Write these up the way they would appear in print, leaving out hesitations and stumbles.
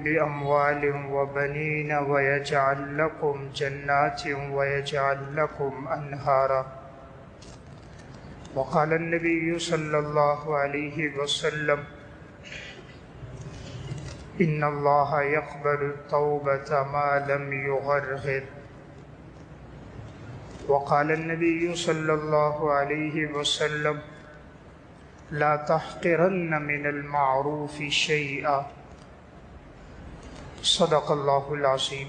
بأموال وبنين ويجعل لكم جنات ويجعل لكم أنهارا وقال النبي صلى الله عليه وسلم إن الله يقبل التوبة ما لم يغرغر وقال النبي صلى الله عليه وسلم لا تحقرن من المعروف شيئا صدق اللہ العظیم۔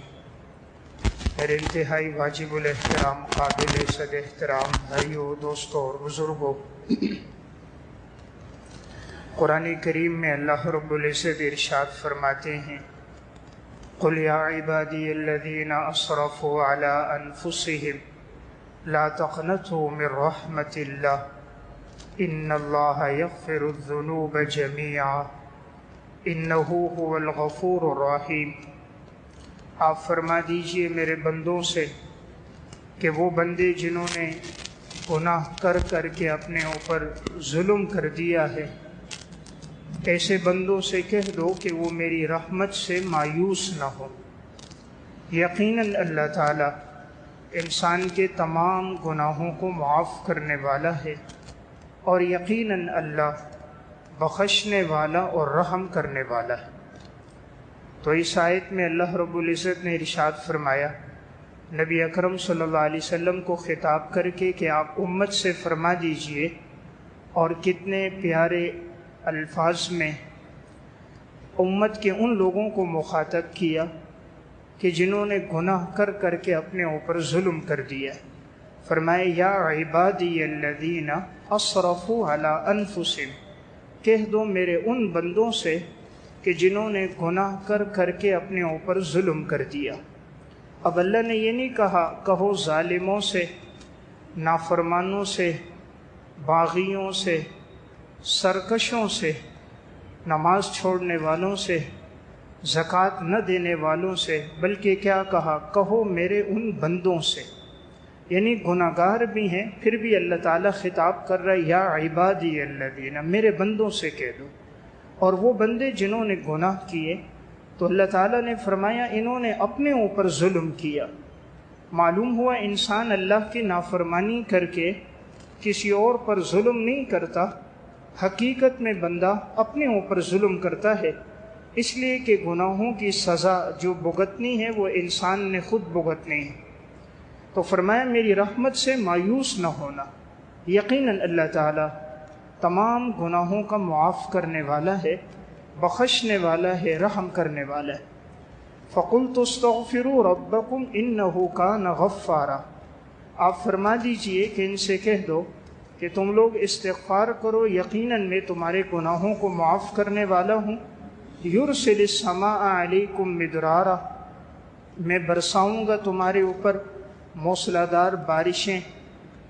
میرے انتہائی واجب الاحترام قابل صد احترام بھائیوں، دوستوں اور بزرگوں، قرآن کریم میں اللہ رب العزت ارشاد فرماتے ہیں قل یا عبادی الذین اسرفوا علی انفسهم لا تقنطوا من رحمت اللہ ان اللہ یغفر الذنوب جمیعا انہ هو الغفور الرحیم۔ آپ فرما دیجئے میرے بندوں سے کہ وہ بندے جنہوں نے گناہ کر کر کے اپنے اوپر ظلم کر دیا ہے، ایسے بندوں سے کہہ دو کہ وہ میری رحمت سے مایوس نہ ہو۔ یقیناً اللہ تعالیٰ انسان کے تمام گناہوں کو معاف کرنے والا ہے، اور یقیناً اللہ بخشنے والا اور رحم کرنے والا ہے۔ تو اس آیت میں اللہ رب العزت نے ارشاد فرمایا نبی اکرم صلی اللہ علیہ وسلم کو خطاب کر کے کہ آپ امت سے فرما دیجئے، اور کتنے پیارے الفاظ میں امت کے ان لوگوں کو مخاطب کیا کہ جنہوں نے گناہ کر کر کے اپنے اوپر ظلم کر دیا۔ فرمائے یا عبادی الذین اسرفوا علی انفسہم، کہہ دو میرے ان بندوں سے کہ جنہوں نے گناہ کر کر کے اپنے اوپر ظلم کر دیا۔ اب اللہ نے یہ نہیں کہا کہو ظالموں سے، نافرمانوں سے، باغیوں سے، سرکشوں سے، نماز چھوڑنے والوں سے، زکوٰۃ نہ دینے والوں سے، بلکہ کیا کہا کہو میرے ان بندوں سے، یعنی گناہ گار بھی ہیں پھر بھی اللہ تعالیٰ خطاب کر رہا ہے یا عبادی الذین، میرے بندوں سے کہہ دو۔ اور وہ بندے جنہوں نے گناہ کیے تو اللہ تعالیٰ نے فرمایا انہوں نے اپنے اوپر ظلم کیا۔ معلوم ہوا انسان اللہ کی نافرمانی کر کے کسی اور پر ظلم نہیں کرتا، حقیقت میں بندہ اپنے اوپر ظلم کرتا ہے، اس لیے کہ گناہوں کی سزا جو بھگتنی ہے وہ انسان نے خود بھگتنی ہے۔ تو فرمایا میری رحمت سے مایوس نہ ہونا، یقیناً اللہ تعالیٰ تمام گناہوں کا معاف کرنے والا ہے، بخشنے والا ہے، رحم کرنے والا ہے۔ فَقُلْتُ اسْتَغْفِرُوا رَبَّكُمْ إِنَّهُ كَانَ غَفَّارًا، آپ فرما دیجئے کہ ان سے کہہ دو کہ تم لوگ استغفار کرو، یقیناً میں تمہارے گناہوں کو معاف کرنے والا ہوں۔ يُرْسِلِ السَّمَاءَ عَلَيْكُمْ مِدْرَارًا، میں برساؤں گا تمہارے اوپر موسلادھار بارشیں۔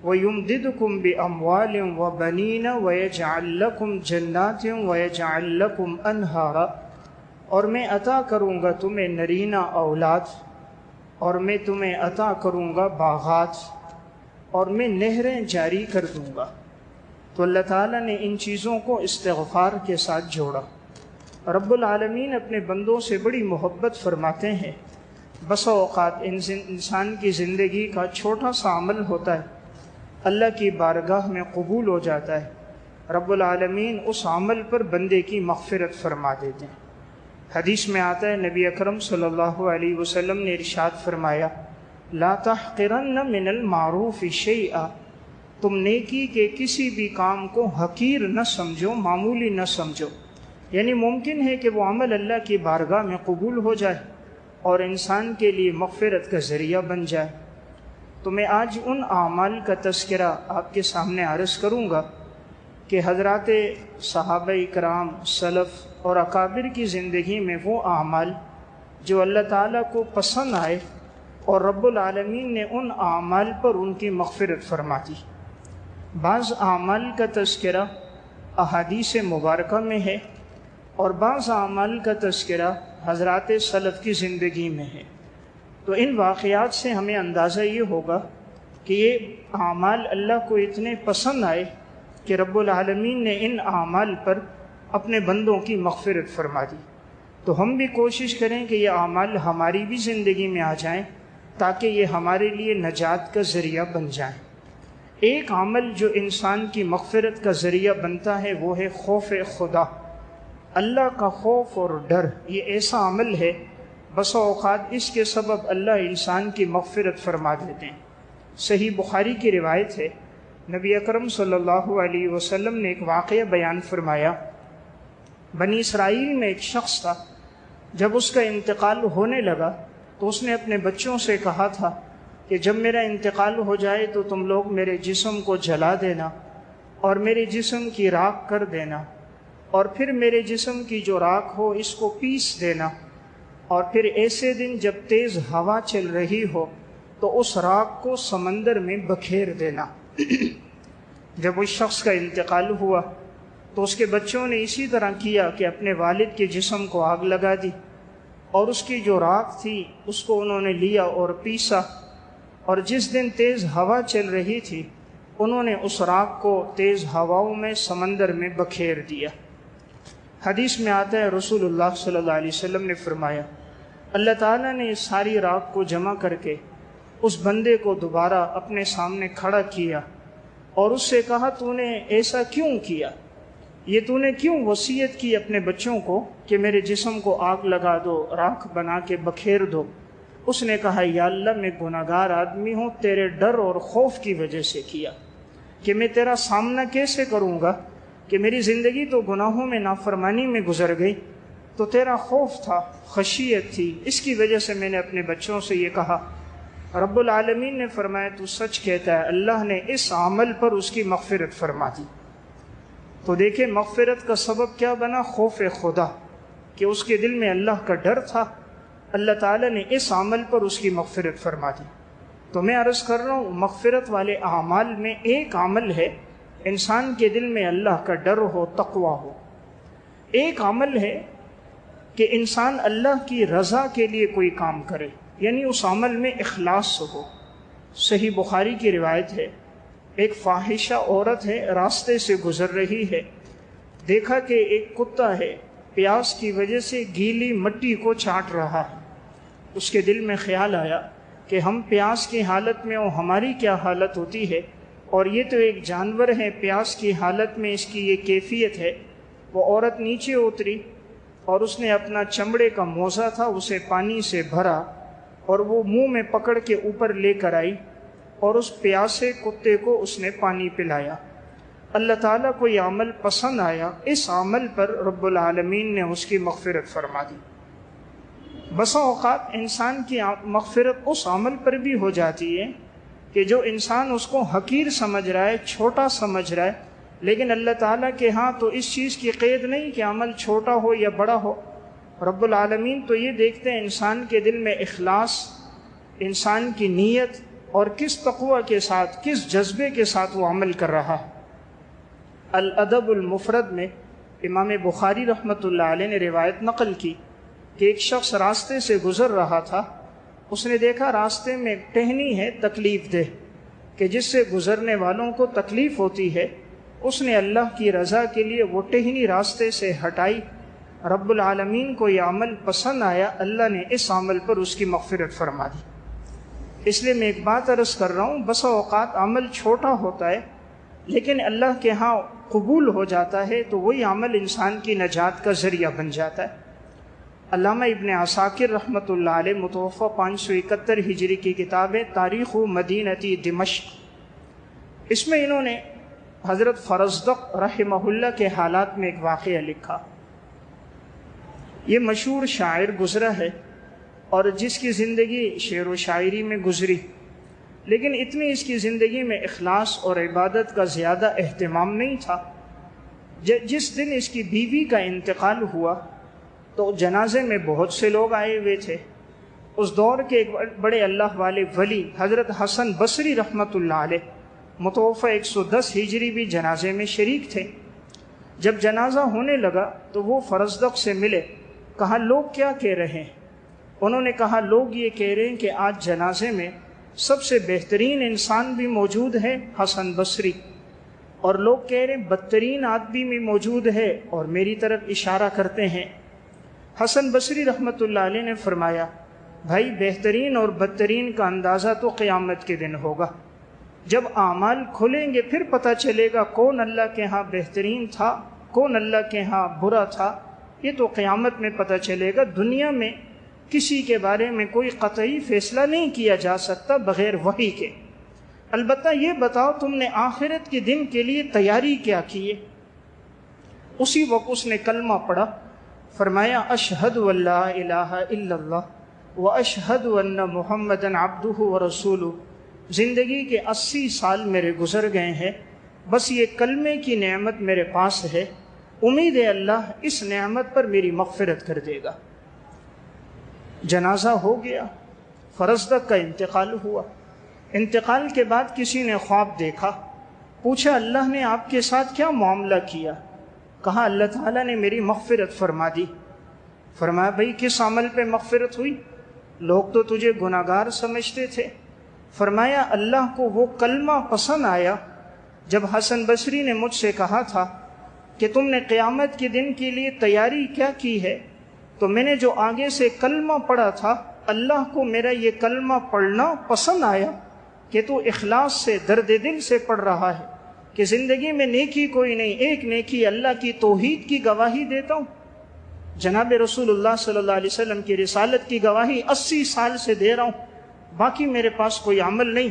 وَيُمْدِدْكُمْ بِأَمْوَالٍ وَبَنِينَ وَيَجْعَلْ لَكُمْ جَنَّاتٍ وَيَجْعَلْ لَكُمْ أَنْهَارًا، اور میں عطا کروں گا تمہیں نرینہ اولاد، اور میں تمہیں عطا کروں گا باغات، اور میں نہریں جاری کر دوں گا۔ تو اللہ تعالیٰ نے ان چیزوں کو استغفار کے ساتھ جوڑا۔ رب العالمین اپنے بندوں سے بڑی محبت فرماتے ہیں۔ بسا اوقات انسان کی زندگی کا چھوٹا سا عمل ہوتا ہے، اللہ کی بارگاہ میں قبول ہو جاتا ہے، رب العالمین اس عمل پر بندے کی مغفرت فرما دیتے ہیں۔ حدیث میں آتا ہے نبی اکرم صلی اللہ علیہ وسلم نے ارشاد فرمایا لا تحقرن من المعروف شیئا، تم نیکی کے کسی بھی کام کو حقیر نہ سمجھو، معمولی نہ سمجھو، یعنی ممکن ہے کہ وہ عمل اللہ کی بارگاہ میں قبول ہو جائے اور انسان کے لیے مغفرت کا ذریعہ بن جائے۔ تو میں آج ان اعمال کا تذکرہ آپ کے سامنے عرض کروں گا کہ حضرات صحابہ کرام، سلف اور اکابر کی زندگی میں وہ اعمال جو اللہ تعالیٰ کو پسند آئے اور رب العالمین نے ان اعمال پر ان کی مغفرت فرما دی۔ بعض اعمال کا تذکرہ احادیث مبارکہ میں ہے اور بعض اعمال کا تذکرہ حضرات سلف کی زندگی میں ہے۔ تو ان واقعات سے ہمیں اندازہ یہ ہوگا کہ یہ اعمال اللہ کو اتنے پسند آئے کہ رب العالمین نے ان اعمال پر اپنے بندوں کی مغفرت فرما دی۔ تو تو ہم بھی کوشش کریں کہ یہ اعمال ہماری بھی زندگی میں آ جائیں تاکہ یہ ہمارے لیے نجات کا ذریعہ بن جائیں۔ ایک عمل جو انسان کی مغفرت کا ذریعہ بنتا ہے وہ ہے خوف خدا، اللہ کا خوف اور ڈر۔ یہ ایسا عمل ہے بسا اوقات اس کے سبب اللہ انسان کی مغفرت فرما دیتے ہیں۔ صحیح بخاری کی روایت ہے، نبی اکرم صلی اللہ علیہ وسلم نے ایک واقعہ بیان فرمایا۔ بنی اسرائیل میں ایک شخص تھا، جب اس کا انتقال ہونے لگا تو اس نے اپنے بچوں سے کہا تھا کہ جب میرا انتقال ہو جائے تو تم لوگ میرے جسم کو جلا دینا اور میرے جسم کی راکھ کر دینا، اور پھر میرے جسم کی جو راکھ ہو اس کو پیس دینا، اور پھر ایسے دن جب تیز ہوا چل رہی ہو تو اس راکھ کو سمندر میں بکھیر دینا۔ جب اس شخص کا انتقال ہوا تو اس کے بچوں نے اسی طرح کیا کہ اپنے والد کے جسم کو آگ لگا دی، اور اس کی جو راکھ تھی اس کو انہوں نے لیا اور پیسا، اور جس دن تیز ہوا چل رہی تھی انہوں نے اس راکھ کو تیز ہواؤں میں سمندر میں بکھیر دیا۔ حدیث میں آتا ہے رسول اللہ صلی اللہ علیہ وسلم نے فرمایا، اللہ تعالیٰ نے اس ساری راکھ کو جمع کر کے اس بندے کو دوبارہ اپنے سامنے کھڑا کیا اور اس سے کہا، تو نے ایسا کیوں کیا؟ یہ تو نے کیوں وصیت کی اپنے بچوں کو کہ میرے جسم کو آگ لگا دو، راکھ بنا کے بکھیر دو؟ اس نے کہا، یا اللہ میں گناہگار آدمی ہوں، تیرے ڈر اور خوف کی وجہ سے کیا کہ میں تیرا سامنا کیسے کروں گا کہ میری زندگی تو گناہوں میں نافرمانی میں گزر گئی، تو تیرا خوف تھا، خشیت تھی، اس کی وجہ سے میں نے اپنے بچوں سے یہ کہا۔ رب العالمین نے فرمایا، تو سچ کہتا ہے، اللہ نے اس عمل پر اس کی مغفرت فرما دی۔ تو دیکھیں مغفرت کا سبب کیا بنا؟ خوف خدا، کہ اس کے دل میں اللہ کا ڈر تھا، اللہ تعالیٰ نے اس عمل پر اس کی مغفرت فرما دی۔ تو میں عرض کر رہا ہوں، مغفرت والے اعمال میں ایک عمل ہے انسان کے دل میں اللہ کا ڈر ہو، تقوی ہو۔ ایک عمل ہے کہ انسان اللہ کی رضا کے لیے کوئی کام کرے، یعنی اس عمل میں اخلاص ہو۔ صحیح بخاری کی روایت ہے، ایک فاحشہ عورت ہے، راستے سے گزر رہی ہے، دیکھا کہ ایک کتا ہے پیاس کی وجہ سے گیلی مٹی کو چاٹ رہا ہے۔ اس کے دل میں خیال آیا کہ ہم پیاس کی حالت میں ہوں، ہماری کیا حالت ہوتی ہے، اور یہ تو ایک جانور ہے، پیاس کی حالت میں اس کی یہ کیفیت ہے۔ وہ عورت نیچے اتری اور اس نے اپنا چمڑے کا موزہ تھا اسے پانی سے بھرا اور وہ منہ میں پکڑ کے اوپر لے کر آئی اور اس پیاسے کتے کو اس نے پانی پلایا۔ اللہ تعالیٰ کو یہ عمل پسند آیا، اس عمل پر رب العالمین نے اس کی مغفرت فرما دی۔ بسا اوقات انسان کی مغفرت اس عمل پر بھی ہو جاتی ہے کہ جو انسان اس کو حقیر سمجھ رہا ہے، چھوٹا سمجھ رہا ہے، لیکن اللہ تعالیٰ کے ہاں تو اس چیز کی قید نہیں کہ عمل چھوٹا ہو یا بڑا ہو۔ رب العالمین تو یہ دیکھتے ہیں انسان کے دل میں اخلاص، انسان کی نیت، اور کس تقوی کے ساتھ، کس جذبے کے ساتھ وہ عمل کر رہا ہے۔ الادب المفرد میں امام بخاری رحمۃ اللہ علیہ نے روایت نقل کی کہ ایک شخص راستے سے گزر رہا تھا، اس نے دیکھا راستے میں ایک ٹہنی ہے تکلیف دہ، کہ جس سے گزرنے والوں کو تکلیف ہوتی ہے۔ اس نے اللہ کی رضا کے لیے وہ ٹہنی راستے سے ہٹائی۔ رب العالمین کو یہ عمل پسند آیا، اللہ نے اس عمل پر اس کی مغفرت فرما دی۔ اس لیے میں ایک بات عرض کر رہا ہوں، بسا اوقات عمل چھوٹا ہوتا ہے لیکن اللہ کے ہاں قبول ہو جاتا ہے، تو وہی عمل انسان کی نجات کا ذریعہ بن جاتا ہے۔ علامہ ابن عساکر رحمۃ اللہ علیہ متوفہ 571 ہجری کی کتاب ہے تاریخ مدینہ دمشق، اس میں انہوں نے حضرت فرزدق رحمہ اللہ کے حالات میں ایک واقعہ لکھا۔ یہ مشہور شاعر گزرا ہے اور جس کی زندگی شعر و شاعری میں گزری، لیکن اتنی اس کی زندگی میں اخلاص اور عبادت کا زیادہ اہتمام نہیں تھا۔ جس دن اس کی بیوی کا انتقال ہوا تو جنازے میں بہت سے لوگ آئے ہوئے تھے۔ اس دور کے ایک بڑے اللہ والے ولی حضرت حسن بصری رحمۃ اللہ علیہ متوفہ 110 ہجری بھی جنازے میں شریک تھے۔ جب جنازہ ہونے لگا تو وہ فرزدق سے ملے، کہا لوگ کیا کہہ رہے ہیں؟ انہوں نے کہا لوگ یہ کہہ رہے ہیں کہ آج جنازے میں سب سے بہترین انسان بھی موجود ہے حسن بصری، اور لوگ کہہ رہے ہیں بدترین آدمی بھی موجود ہے اور میری طرف اشارہ کرتے ہیں۔ حسن بصری رحمۃ اللہ علیہ نے فرمایا بھائی بہترین اور بدترین کا اندازہ تو قیامت کے دن ہوگا، جب اعمال کھلیں گے پھر پتہ چلے گا کون اللہ کے ہاں بہترین تھا، کون اللہ کے ہاں برا تھا، یہ تو قیامت میں پتہ چلے گا۔ دنیا میں کسی کے بارے میں کوئی قطعی فیصلہ نہیں کیا جا سکتا بغیر وحی کے۔ البتہ یہ بتاؤ تم نے آخرت کے دن کے لیے تیاری کیا کی ہے؟ اسی وقت اس نے کلمہ پڑھا، فرمایا اشہد ان لا الہ الا اللہ واشہد ان محمدًا عبدہ ورسولہ۔ زندگی کے 80 سال میرے گزر گئے ہیں، بس یہ کلمے کی نعمت میرے پاس ہے، امید ہے اللہ اس نعمت پر میری مغفرت کر دے گا۔ جنازہ ہو گیا، فرزدق کا انتقال ہوا۔ انتقال کے بعد کسی نے خواب دیکھا، پوچھا اللہ نے آپ کے ساتھ کیا معاملہ کیا؟ کہا اللہ تعالیٰ نے میری مغفرت فرما دی۔ فرمایا بھئی کس عمل پہ مغفرت ہوئی؟ لوگ تو تجھے گناہگار سمجھتے تھے۔ فرمایا اللہ کو وہ کلمہ پسند آیا جب حسن بصری نے مجھ سے کہا تھا کہ تم نے قیامت کے دن کے لیے تیاری کیا کی ہے، تو میں نے جو آگے سے کلمہ پڑھا تھا اللہ کو میرا یہ کلمہ پڑھنا پسند آیا کہ تو اخلاص سے درد دل سے پڑھ رہا ہے کہ زندگی میں نیکی کوئی نہیں، ایک نیکی اللہ کی توحید کی گواہی دیتا ہوں، جناب رسول اللہ صلی اللہ علیہ وسلم کی رسالت کی گواہی 80 سال سے دے رہا ہوں، باقی میرے پاس کوئی عمل نہیں،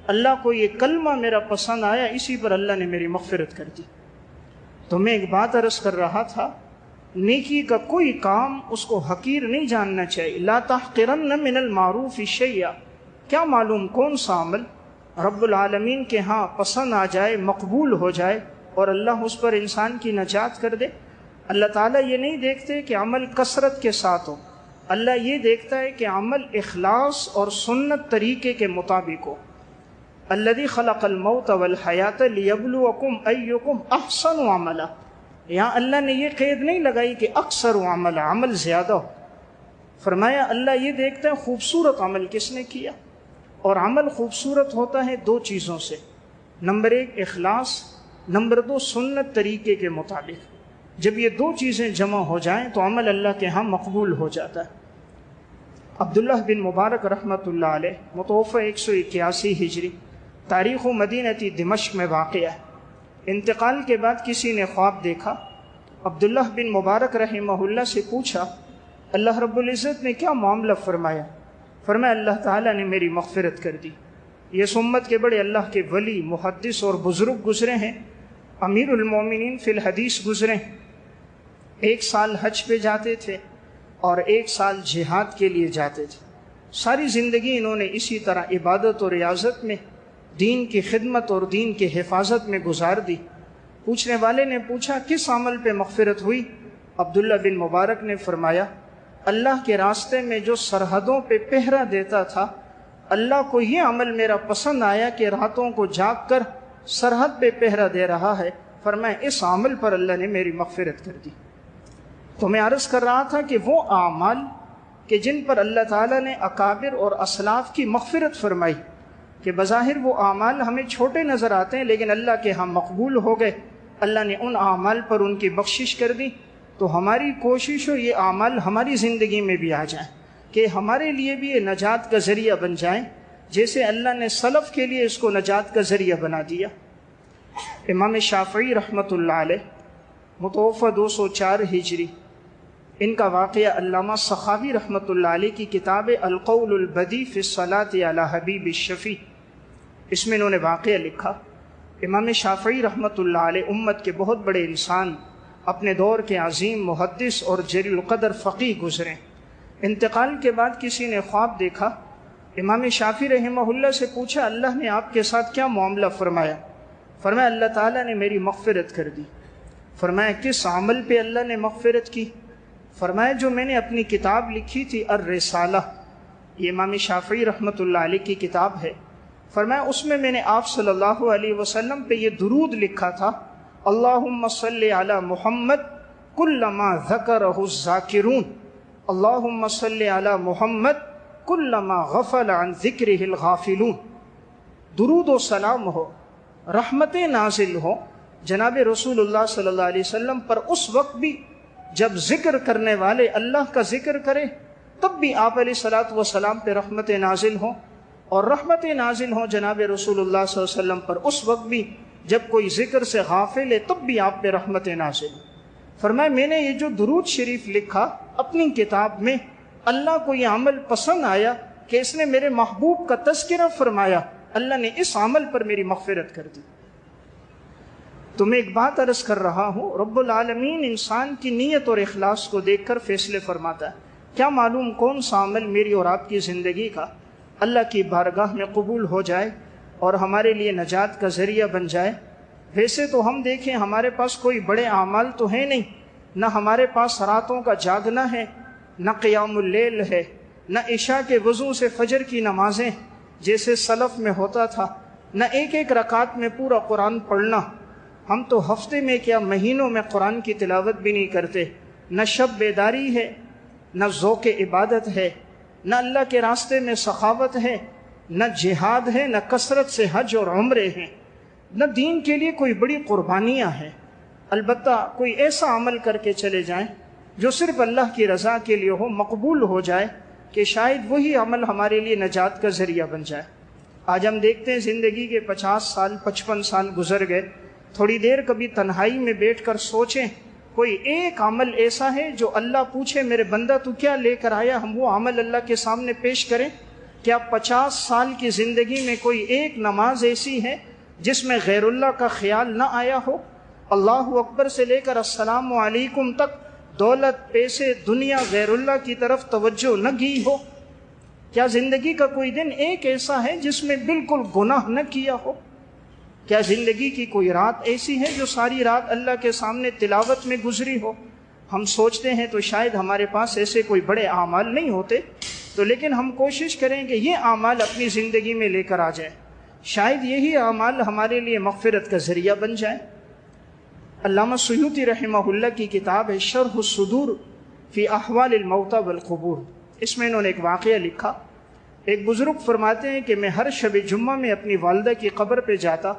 اللہ کو یہ کلمہ میرا پسند آیا، اسی پر اللہ نے میری مغفرت کر دی۔ تو میں ایک بات عرض کر رہا تھا، نیکی کا کوئی کام اس کو حقیر نہیں جاننا چاہیے۔ لا تحقرن من المعروف شیئا، کیا معلوم کون سا عمل رب العالمین کے ہاں پسند آ جائے، مقبول ہو جائے اور اللہ اس پر انسان کی نجات کر دے۔ اللہ تعالیٰ یہ نہیں دیکھتے کہ عمل کثرت کے ساتھ ہو، اللہ یہ دیکھتا ہے کہ عمل اخلاص اور سنت طریقے کے مطابق ہو۔ الذی خلق الموت والحیات لیبلوکم ایکم احسن عملا، یہاں اللہ نے یہ قید نہیں لگائی کہ اکثر عمل زیادہ ہو، فرمایا اللہ یہ دیکھتا ہے خوبصورت عمل کس نے کیا، اور عمل خوبصورت ہوتا ہے 2 چیزوں سے، نمبر 1 اخلاص، نمبر 2 سنت طریقے کے مطابق۔ جب یہ 2 چیزیں جمع ہو جائیں تو عمل اللہ کے ہاں مقبول ہو جاتا ہے۔ عبداللہ بن مبارک رحمۃ اللہ علیہ متوفی 181 ہجری، تاریخ مدینہ دمشق میں واقع ہے۔ انتقال کے بعد کسی نے خواب دیکھا، عبداللہ بن مبارک رحمہ اللہ سے پوچھا اللہ رب العزت نے کیا معاملہ فرمایا؟ فرمایا اللہ تعالیٰ نے میری مغفرت کر دی۔ یہ امت کے بڑے اللہ کے ولی، محدث اور بزرگ گزرے ہیں، امیر المومنین فی الحدیث گزرے، 1 سال حج پہ جاتے تھے اور 1 سال جہاد کے لیے جاتے تھے، ساری زندگی انہوں نے اسی طرح عبادت اور ریاضت میں، دین کی خدمت اور دین کی حفاظت میں گزار دی۔ پوچھنے والے نے پوچھا کس عمل پہ مغفرت ہوئی؟ عبداللہ بن مبارک نے فرمایا اللہ کے راستے میں جو سرحدوں پہ پہرا دیتا تھا، اللہ کو یہ عمل میرا پسند آیا کہ راتوں کو جاگ کر سرحد پہ پہرا دے رہا ہے، فرمایا اس عمل پر اللہ نے میری مغفرت کر دی۔ تو میں عرض کر رہا تھا کہ وہ اعمال کہ جن پر اللہ تعالیٰ نے اکابر اور اسلاف کی مغفرت فرمائی، کہ بظاہر وہ اعمال ہمیں چھوٹے نظر آتے ہیں لیکن اللہ کے ہاں مقبول ہو گئے، اللہ نے ان اعمال پر ان کی بخشش کر دی، تو ہماری کوشش ہو یہ اعمال ہماری زندگی میں بھی آ جائیں کہ ہمارے لیے بھی یہ نجات کا ذریعہ بن جائیں، جیسے اللہ نے سلف کے لیے اس کو نجات کا ذریعہ بنا دیا۔ امام شافعی رحمۃ اللہ علیہ متوفی 204 ہجری، ان کا واقعہ علامہ سخاوی رحمۃ اللہ علیہ کی کتاب القول البدی فی الصلاۃ علی حبیب الشفیع، اس میں انہوں نے واقعہ لکھا۔ امام شافعی رحمۃ اللہ علیہ امت کے بہت بڑے انسان، اپنے دور کے عظیم محدث اور جلیل القدر فقیہ گزرے۔ انتقال کے بعد کسی نے خواب دیکھا، امام شافعی رحمہ اللہ سے پوچھا اللہ نے آپ کے ساتھ کیا معاملہ فرمایا؟ فرمایا اللہ تعالیٰ نے میری مغفرت کر دی۔ فرمایا کس عمل پہ اللہ نے مغفرت کی؟ فرمایا جو میں نے اپنی کتاب لکھی تھی الرسالہ، یہ امام شافعی رحمۃ اللہ علیہ کی کتاب ہے، فرمایا اس میں نے آپ صلی اللہ علیہ وسلم پہ یہ درود لکھا تھا، اللہم صلی علی محمد کلما ذکرہ الذاکرون، اللہم صلی علی محمد کلما غفل عن ذکرہ الغافلون۔ درود و سلام ہو، رحمتیں نازل ہو جناب رسول اللہ صلی اللہ علیہ وسلم پر اس وقت بھی جب ذکر کرنے والے اللہ کا ذکر کرے تب بھی آپ علیہ الصلوۃ والسلام پہ رحمت نازل ہو، اور رحمت نازل ہو جناب رسول اللہ صلی اللہ علیہ وسلم پر اس وقت بھی جب کوئی ذکر سے غافل ہے تب بھی آپ پہ رحمت نازل ہو۔ فرمایا میں نے یہ جو درود شریف لکھا اپنی کتاب میں، اللہ کو یہ عمل پسند آیا کہ اس نے میرے محبوب کا تذکرہ فرمایا، اللہ نے اس عمل پر میری مغفرت کر دی۔ تو میں ایک بات عرض کر رہا ہوں، رب العالمین انسان کی نیت اور اخلاص کو دیکھ کر فیصلے فرماتا ہے۔ کیا معلوم کون سا عمل میری اور آپ کی زندگی کا اللہ کی بارگاہ میں قبول ہو جائے اور ہمارے لیے نجات کا ذریعہ بن جائے۔ ویسے تو ہم دیکھیں ہمارے پاس کوئی بڑے اعمال تو ہیں نہیں، نہ ہمارے پاس راتوں کا جاگنا ہے، نہ قیام اللیل ہے، نہ عشاء کے وضو سے فجر کی نمازیں جیسے سلف میں ہوتا تھا، نہ ایک ایک رکعت میں پورا قرآن پڑھنا۔ ہم تو ہفتے میں کیا مہینوں میں قرآن کی تلاوت بھی نہیں کرتے۔ نہ شب بیداری ہے، نہ ذوق عبادت ہے، نہ اللہ کے راستے میں سخاوت ہے، نہ جہاد ہے، نہ کثرت سے حج اور عمرے ہیں، نہ دین کے لیے کوئی بڑی قربانیاں ہیں۔ البتہ کوئی ایسا عمل کر کے چلے جائیں جو صرف اللہ کی رضا کے لیے ہو، مقبول ہو جائے، کہ شاید وہی عمل ہمارے لیے نجات کا ذریعہ بن جائے۔ آج ہم دیکھتے ہیں زندگی کے 50 سال 55 سال گزر گئے، تھوڑی دیر کبھی تنہائی میں بیٹھ کر سوچیں کوئی ایک عمل ایسا ہے جو اللہ پوچھے میرے بندہ تو کیا لے کر آیا، ہم وہ عمل اللہ کے سامنے پیش کریں؟ کیا 50 سال کی زندگی میں کوئی ایک نماز ایسی ہے جس میں غیر اللہ کا خیال نہ آیا ہو؟ اللہ اکبر سے لے کر السلام علیکم تک دولت، پیسے، دنیا، غیر اللہ کی طرف توجہ نہ کی ہو؟ کیا زندگی کا کوئی دن ایک ایسا ہے جس میں بالکل گناہ نہ کیا ہو؟ کیا زندگی کی کوئی رات ایسی ہے جو ساری رات اللہ کے سامنے تلاوت میں گزری ہو؟ ہم سوچتے ہیں تو شاید ہمارے پاس ایسے کوئی بڑے اعمال نہیں ہوتے، تو لیکن ہم کوشش کریں کہ یہ اعمال اپنی زندگی میں لے کر آ جائیں، شاید یہی اعمال ہمارے لیے مغفرت کا ذریعہ بن جائیں۔ علامہ سیوطی رحمہ اللہ کی کتاب ہے شرح الصدور فی احوال الموتى والقبور، اس میں انہوں نے ایک واقعہ لکھا۔ ایک بزرگ فرماتے ہیں کہ میں ہر شب جمعہ میں اپنی والدہ کی قبر پہ جاتا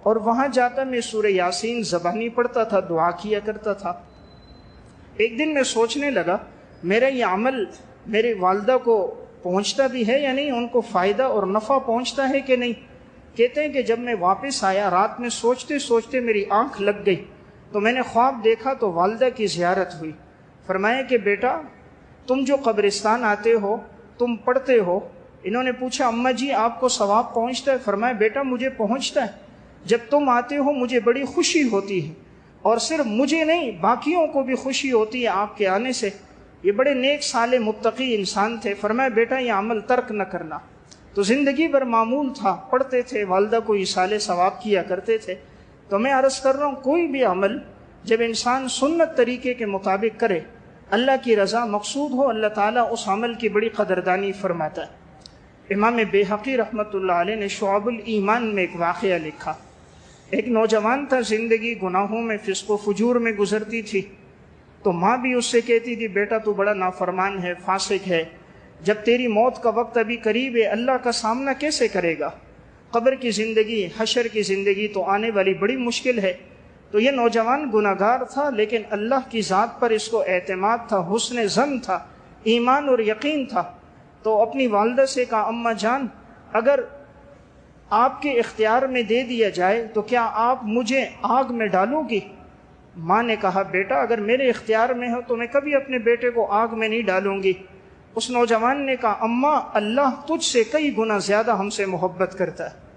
اور وہاں جاتا میں سورہ یاسین زبانی پڑھتا تھا، دعا کیا کرتا تھا۔ ایک دن میں سوچنے لگا میرا یہ عمل میری والدہ کو پہنچتا بھی ہے یا نہیں، ان کو فائدہ اور نفع پہنچتا ہے کہ نہیں۔ کہتے ہیں کہ جب میں واپس آیا رات میں سوچتے سوچتے میری آنکھ لگ گئی تو میں نے خواب دیکھا تو والدہ کی زیارت ہوئی۔ فرمایا کہ بیٹا تم جو قبرستان آتے ہو تم پڑھتے ہو۔ انہوں نے پوچھا اماں جی آپ کو ثواب پہنچتا ہے؟ فرمایا بیٹا مجھے پہنچتا ہے، جب تم آتے ہو مجھے بڑی خوشی ہوتی ہے، اور صرف مجھے نہیں باقیوں کو بھی خوشی ہوتی ہے آپ کے آنے سے۔ یہ بڑے نیک صالح متقی انسان تھے۔ فرمایا بیٹا یہ عمل ترک نہ کرنا۔ تو زندگی بھر معمول تھا، پڑھتے تھے، والدہ کو ایصال ثواب کیا کرتے تھے۔ تو میں عرض کر رہا ہوں کوئی بھی عمل جب انسان سنت طریقے کے مطابق کرے، اللہ کی رضا مقصود ہو، اللہ تعالیٰ اس عمل کی بڑی قدردانی فرماتا ہے۔ امام بیہقی رحمۃ اللہ علیہ نے شعب الایمان میں ایک واقعہ لکھا۔ ایک نوجوان تھا، زندگی گناہوں میں، فسق و فجور میں گزرتی تھی، تو ماں بھی اس سے کہتی تھی بیٹا تو بڑا نافرمان ہے، فاسق ہے، جب تیری موت کا وقت ابھی قریب ہے اللہ کا سامنا کیسے کرے گا؟ قبر کی زندگی، حشر کی زندگی تو آنے والی بڑی مشکل ہے۔ تو یہ نوجوان گناہگار تھا لیکن اللہ کی ذات پر اس کو اعتماد تھا، حسن ظن تھا، ایمان اور یقین تھا۔ تو اپنی والدہ سے کہا اماں جان اگر آپ کے اختیار میں دے دیا جائے تو کیا آپ مجھے آگ میں ڈالو گی؟ ماں نے کہا بیٹا اگر میرے اختیار میں ہو تو میں کبھی اپنے بیٹے کو آگ میں نہیں ڈالوں گی۔ اس نوجوان نے کہا اماں اللہ تجھ سے کئی گنا زیادہ ہم سے محبت کرتا ہے،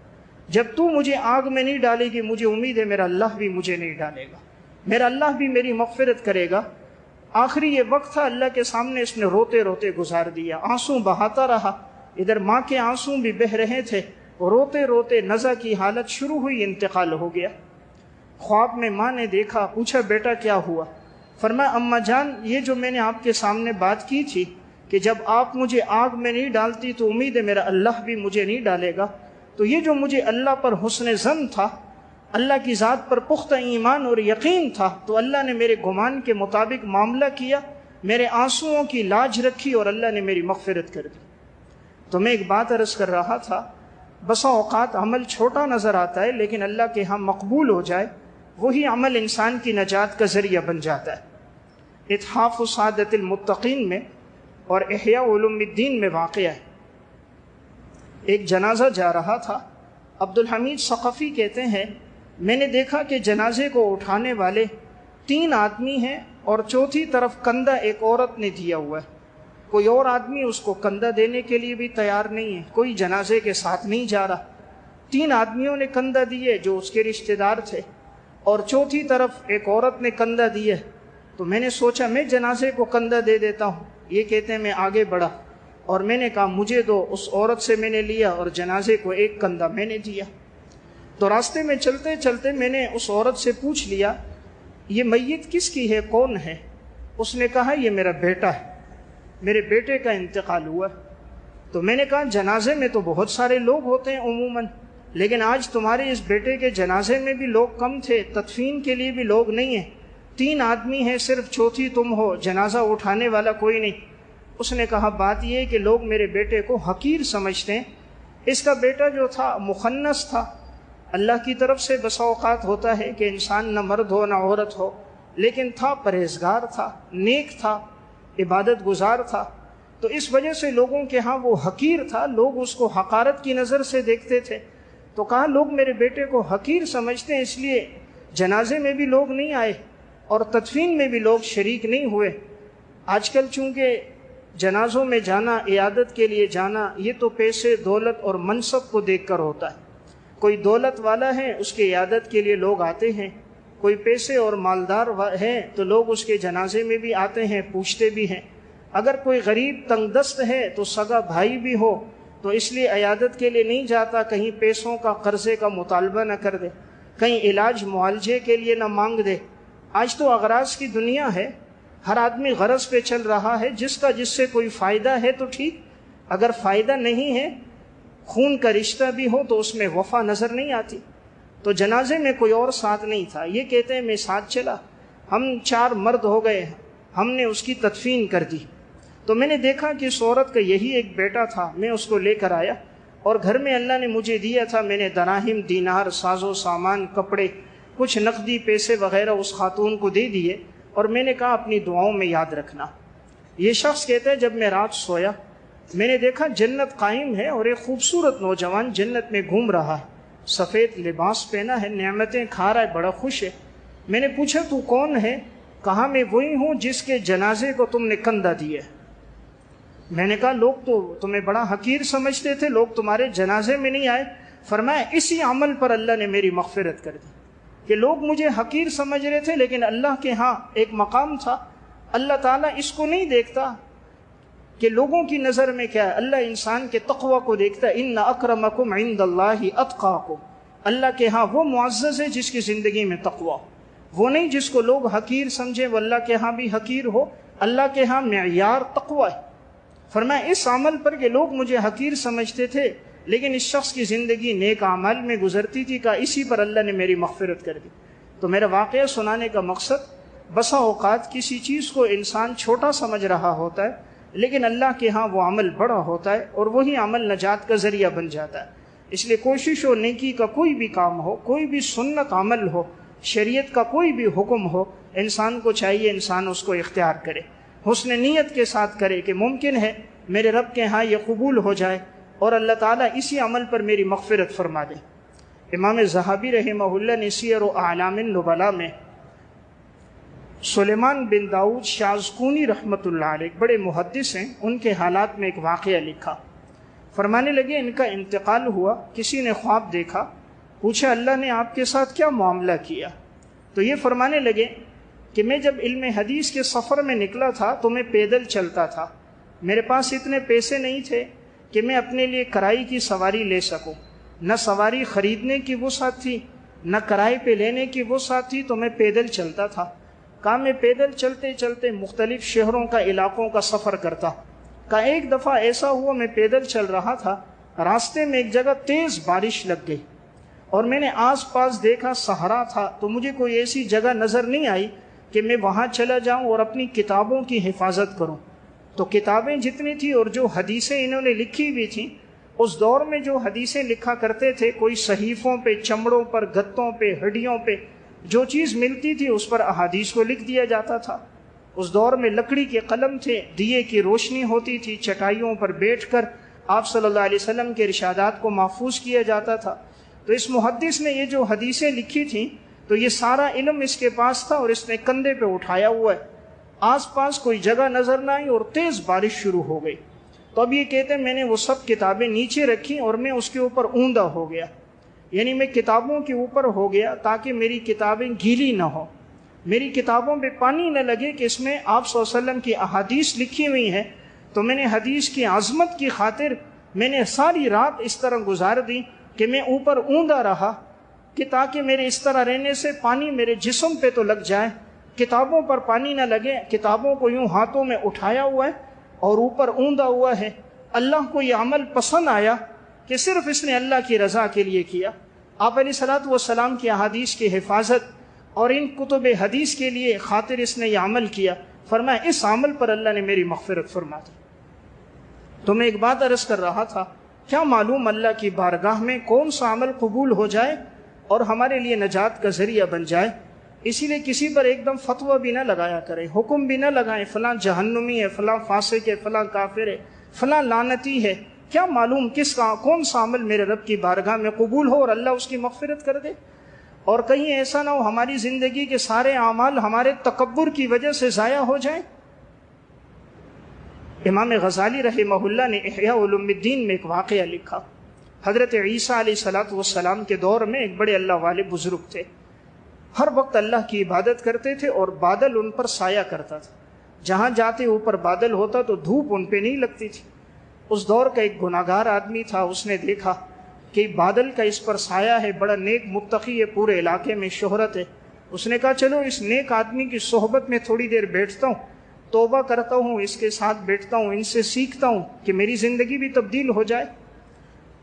جب تو مجھے آگ میں نہیں ڈالے گی مجھے امید ہے میرا اللہ بھی مجھے نہیں ڈالے گا، میرا اللہ بھی میری مغفرت کرے گا۔ آخری یہ وقت تھا، اللہ کے سامنے اس نے روتے روتے گزار دیا، آنسو بہاتا رہا، ادھر ماں کے آنسو بھی بہہ رہے تھے، روتے روتے نزع کی حالت شروع ہوئی، انتقال ہو گیا۔ خواب میں ماں نے دیکھا، پوچھا بیٹا کیا ہوا؟ فرمایا اماں جان یہ جو میں نے آپ کے سامنے بات کی تھی کہ جب آپ مجھے آگ میں نہیں ڈالتی تو امید ہے میرا اللہ بھی مجھے نہیں ڈالے گا، تو یہ جو مجھے اللہ پر حسن ظن تھا، اللہ کی ذات پر پختہ ایمان اور یقین تھا، تو اللہ نے میرے گمان کے مطابق معاملہ کیا، میرے آنسوؤں کی لاج رکھی اور اللہ نے میری مغفرت کر دی۔ تو میں ایک بات عرض کر رہا تھا، بسا اوقات عمل چھوٹا نظر آتا ہے لیکن اللہ کے ہاں مقبول ہو جائے، وہی عمل انسان کی نجات کا ذریعہ بن جاتا ہے۔ اتحاف سعادت المتقین میں اور احیاء علوم الدین میں واقع ہے۔ ایک جنازہ جا رہا تھا، عبدالحمید ثقفی کہتے ہیں میں نے دیکھا کہ جنازے کو اٹھانے والے 3 آدمی ہیں اور چوتھی طرف کندھا ایک عورت نے دیا ہوا ہے۔ کوئی اور آدمی اس کو کندھا دینے کے لیے بھی تیار نہیں ہے، کوئی جنازے کے ساتھ نہیں جا رہا۔ 3 آدمیوں نے کندھا دیے جو اس کے رشتہ دار تھے، اور چوتھی طرف ایک عورت نے کندھا دیے۔ تو میں نے سوچا میں جنازے کو کندھا دے دیتا ہوں۔ یہ کہتے ہیں میں آگے بڑھا اور میں نے کہا مجھے دو۔ اس عورت سے میں نے لیا اور جنازے کو ایک کندھا میں نے دیا۔ تو راستے میں چلتے چلتے میں نے اس عورت سے پوچھ لیا یہ میت کس کی ہے، کون ہے؟ اس نے کہا یہ میرا بیٹا ہے، میرے بیٹے کا انتقال ہوا۔ تو میں نے کہا جنازے میں تو بہت سارے لوگ ہوتے ہیں عموماً، لیکن آج تمہارے اس بیٹے کے جنازے میں بھی لوگ کم تھے، تدفین کے لیے بھی لوگ نہیں ہیں، 3 آدمی ہیں، صرف چوتھی تم ہو، جنازہ اٹھانے والا کوئی نہیں۔ اس نے کہا بات یہ ہے کہ لوگ میرے بیٹے کو حقیر سمجھتے ہیں۔ اس کا بیٹا جو تھا مخنث تھا۔ اللہ کی طرف سے بسا اوقات ہوتا ہے کہ انسان نہ مرد ہو نہ عورت ہو، لیکن تھا پرہیزگار تھا، نیک تھا، عبادت گزار تھا۔ تو اس وجہ سے لوگوں کے ہاں وہ حقیر تھا، لوگ اس کو حقارت کی نظر سے دیکھتے تھے۔ تو کہا لوگ میرے بیٹے کو حقیر سمجھتے ہیں، اس لیے جنازے میں بھی لوگ نہیں آئے اور تدفین میں بھی لوگ شریک نہیں ہوئے۔ آج کل چونکہ جنازوں میں جانا، عیادت کے لیے جانا، یہ تو پیسے، دولت اور منصب کو دیکھ کر ہوتا ہے۔ کوئی دولت والا ہے اس کے عیادت کے لیے لوگ آتے ہیں، کوئی پیسے اور مالدار ہے تو لوگ اس کے جنازے میں بھی آتے ہیں، پوچھتے بھی ہیں۔ اگر کوئی غریب تنگ دست ہے تو سگا بھائی بھی ہو تو اس لیے عیادت کے لیے نہیں جاتا، کہیں پیسوں کا قرضے کا مطالبہ نہ کر دے، کہیں علاج معالجے کے لیے نہ مانگ دے۔ آج تو اغراض کی دنیا ہے، ہر آدمی غرض پہ چل رہا ہے، جس سے کوئی فائدہ ہے تو ٹھیک، اگر فائدہ نہیں ہے، خون کا رشتہ بھی ہو تو اس میں وفا نظر نہیں آتی۔ تو جنازے میں کوئی اور ساتھ نہیں تھا۔ یہ کہتے ہیں میں ساتھ چلا، ہم 4 مرد ہو گئے، ہم نے اس کی تدفین کر دی۔ تو میں نے دیکھا کہ اس عورت کا یہی ایک بیٹا تھا، میں اس کو لے کر آیا اور گھر میں اللہ نے مجھے دیا تھا، میں نے دراہم، دینار، ساز و سامان، کپڑے، کچھ نقدی پیسے وغیرہ اس خاتون کو دے دیے اور میں نے کہا اپنی دعاؤں میں یاد رکھنا۔ یہ شخص کہتا ہے جب میں رات سویا میں نے دیکھا جنت قائم ہے اور ایک خوبصورت نوجوان جنت میں گھوم رہا ہے، سفید لباس پہنا ہے، نعمتیں کھا رہا ہے، بڑا خوش ہے۔ میں نے پوچھا تو کون ہے؟ کہا میں وہی ہوں جس کے جنازے کو تم نے کندھا دیا۔ میں نے کہا لوگ تو تمہیں بڑا حقیر سمجھتے تھے، لوگ تمہارے جنازے میں نہیں آئے۔ فرمایا اسی عمل پر اللہ نے میری مغفرت کر دی کہ لوگ مجھے حقیر سمجھ رہے تھے، لیکن اللہ کے ہاں ایک مقام تھا۔ اللہ تعالیٰ اس کو نہیں دیکھتا کہ لوگوں کی نظر میں کیا ہے، اللہ انسان کے تقوی کو دیکھتا ہے۔ ان اکرمکم عند اللہ اتقاکم، اللہ کے ہاں وہ معزز ہے جس کی زندگی میں تقوی، وہ نہیں جس کو لوگ حقیر سمجھے، وہ اللہ کے ہاں بھی حقیر ہو۔ اللہ کے ہاں معیار تقوی ہے۔ فرمایا اس عمل پر کہ لوگ مجھے حقیر سمجھتے تھے لیکن اس شخص کی زندگی نیک اعمال میں گزرتی تھی، کہا اسی پر اللہ نے میری مغفرت کر دی۔ تو میرا واقعہ سنانے کا مقصد، بسا اوقات کسی چیز کو انسان چھوٹا سمجھ رہا ہوتا ہے لیکن اللہ کے ہاں وہ عمل بڑا ہوتا ہے اور وہی عمل نجات کا ذریعہ بن جاتا ہے۔ اس لیے کوشش و نیکی کا کوئی بھی کام ہو، کوئی بھی سنت عمل ہو، شریعت کا کوئی بھی حکم ہو، انسان کو چاہیے انسان اس کو اختیار کرے، حسن نیت کے ساتھ کرے کہ ممکن ہے میرے رب کے ہاں یہ قبول ہو جائے اور اللہ تعالیٰ اسی عمل پر میری مغفرت فرما دے۔ امام ذہبی رحمہ اللہ نے سیر و اعلام النبلاء میں سلیمان بن داؤد شازکونی رحمۃ اللہ علیہ بڑے محدث ہیں، ان کے حالات میں ایک واقعہ لکھا۔ فرمانے لگے ان کا انتقال ہوا، کسی نے خواب دیکھا، پوچھا اللہ نے آپ کے ساتھ کیا معاملہ کیا؟ تو یہ فرمانے لگے کہ میں جب علم حدیث کے سفر میں نکلا تھا تو میں پیدل چلتا تھا، میرے پاس اتنے پیسے نہیں تھے کہ میں اپنے لیے کرائی کی سواری لے سکوں، نہ سواری خریدنے کی وسعت تھی نہ کرائے پہ لینے کی وسعت تھی، تو میں پیدل چلتا تھا۔ کہا میں پیدل چلتے چلتے مختلف شہروں کا، علاقوں کا سفر کرتا۔ کہا ایک دفعہ ایسا ہوا میں پیدل چل رہا تھا، راستے میں ایک جگہ تیز بارش لگ گئی اور میں نے آس پاس دیکھا صحرا تھا، تو مجھے کوئی ایسی جگہ نظر نہیں آئی کہ میں وہاں چلا جاؤں اور اپنی کتابوں کی حفاظت کروں۔ تو کتابیں جتنی تھی اور جو حدیثیں انہوں نے لکھی ہوئی تھیں، اس دور میں جو حدیثیں لکھا کرتے تھے، کوئی صحیفوں پہ، چمڑوں پر، گتوں پہ، ہڈیوں پہ جو چیز ملتی تھی اس پر احادیث کو لکھ دیا جاتا تھا۔ اس دور میں لکڑی کے قلم تھے، دیے کی روشنی ہوتی تھی، چٹائیوں پر بیٹھ کر آپ صلی اللہ علیہ وسلم کے ارشادات کو محفوظ کیا جاتا تھا۔ تو اس محدث نے یہ جو حدیثیں لکھی تھیں تو یہ سارا علم اس کے پاس تھا، اور اس نے کندھے پہ اٹھایا ہوا ہے۔ آس پاس کوئی جگہ نظر نہ آئی اور تیز بارش شروع ہو گئی۔ تو اب یہ کہتے ہیں میں نے وہ سب کتابیں نیچے رکھی اور میں اس کے اوپر اوندا ہو گیا، یعنی میں کتابوں کے اوپر ہو گیا تاکہ میری کتابیں گیلی نہ ہوں، میری کتابوں پہ پانی نہ لگے کہ اس میں آپ صلی اللہ علیہ وسلم کی احادیث لکھی ہوئی ہیں۔ تو میں نے حدیث کی عظمت کی خاطر میں نے ساری رات اس طرح گزار دی کہ میں اوپر اوندا رہا کہ تاکہ میرے اس طرح رہنے سے پانی میرے جسم پہ تو لگ جائے، کتابوں پر پانی نہ لگے۔ کتابوں کو یوں ہاتھوں میں اٹھایا ہوا ہے اور اوپر اوندا ہوا ہے۔ اللہ کو یہ عمل پسند آیا کہ صرف اس نے اللہ کی رضا کے لیے کیا۔ آپ علیہ الصلوۃ والسلام کی احادیث کی حفاظت اور ان کتب حدیث کے لیے خاطر اس نے یہ عمل کیا۔ فرمایا اس عمل پر اللہ نے میری مغفرت فرما دی۔ تو میں ایک بات عرض کر رہا تھا، کیا معلوم اللہ کی بارگاہ میں کون سا عمل قبول ہو جائے اور ہمارے لیے نجات کا ذریعہ بن جائے۔ اسی لیے کسی پر ایک دم فتویٰ بھی نہ لگایا کریں، حکم بھی نہ لگائیں فلاں جہنمی ہے، فلاں فاسق ہے، فلاں کافر ہے، فلاں لعنتی ہے۔ کیا معلوم کون سا عمل میرے رب کی بارگاہ میں قبول ہو اور اللہ اس کی مغفرت کر دے، اور کہیں ایسا نہ ہو ہماری زندگی کے سارے اعمال ہمارے تکبر کی وجہ سے ضائع ہو جائیں۔ امام غزالی رحمہ اللہ نے احیاء علوم الدین میں ایک واقعہ لکھا۔ حضرت عیسیٰ علیہ السلام کے دور میں ایک بڑے اللہ والے بزرگ تھے، ہر وقت اللہ کی عبادت کرتے تھے اور بادل ان پر سایہ کرتا تھا، جہاں جاتے اوپر بادل ہوتا تو دھوپ ان پہ نہیں لگتی تھی۔ اس دور کا ایک گناہگار آدمی تھا، اس نے دیکھا کہ بادل کا اس پر سایہ ہے، بڑا نیک متقی ہے، پورے علاقے میں شہرت ہے۔ اس نے کہا چلو اس نیک آدمی کی صحبت میں تھوڑی دیر بیٹھتا ہوں، توبہ کرتا ہوں، اس کے ساتھ بیٹھتا ہوں، ان سے سیکھتا ہوں کہ میری زندگی بھی تبدیل ہو جائے۔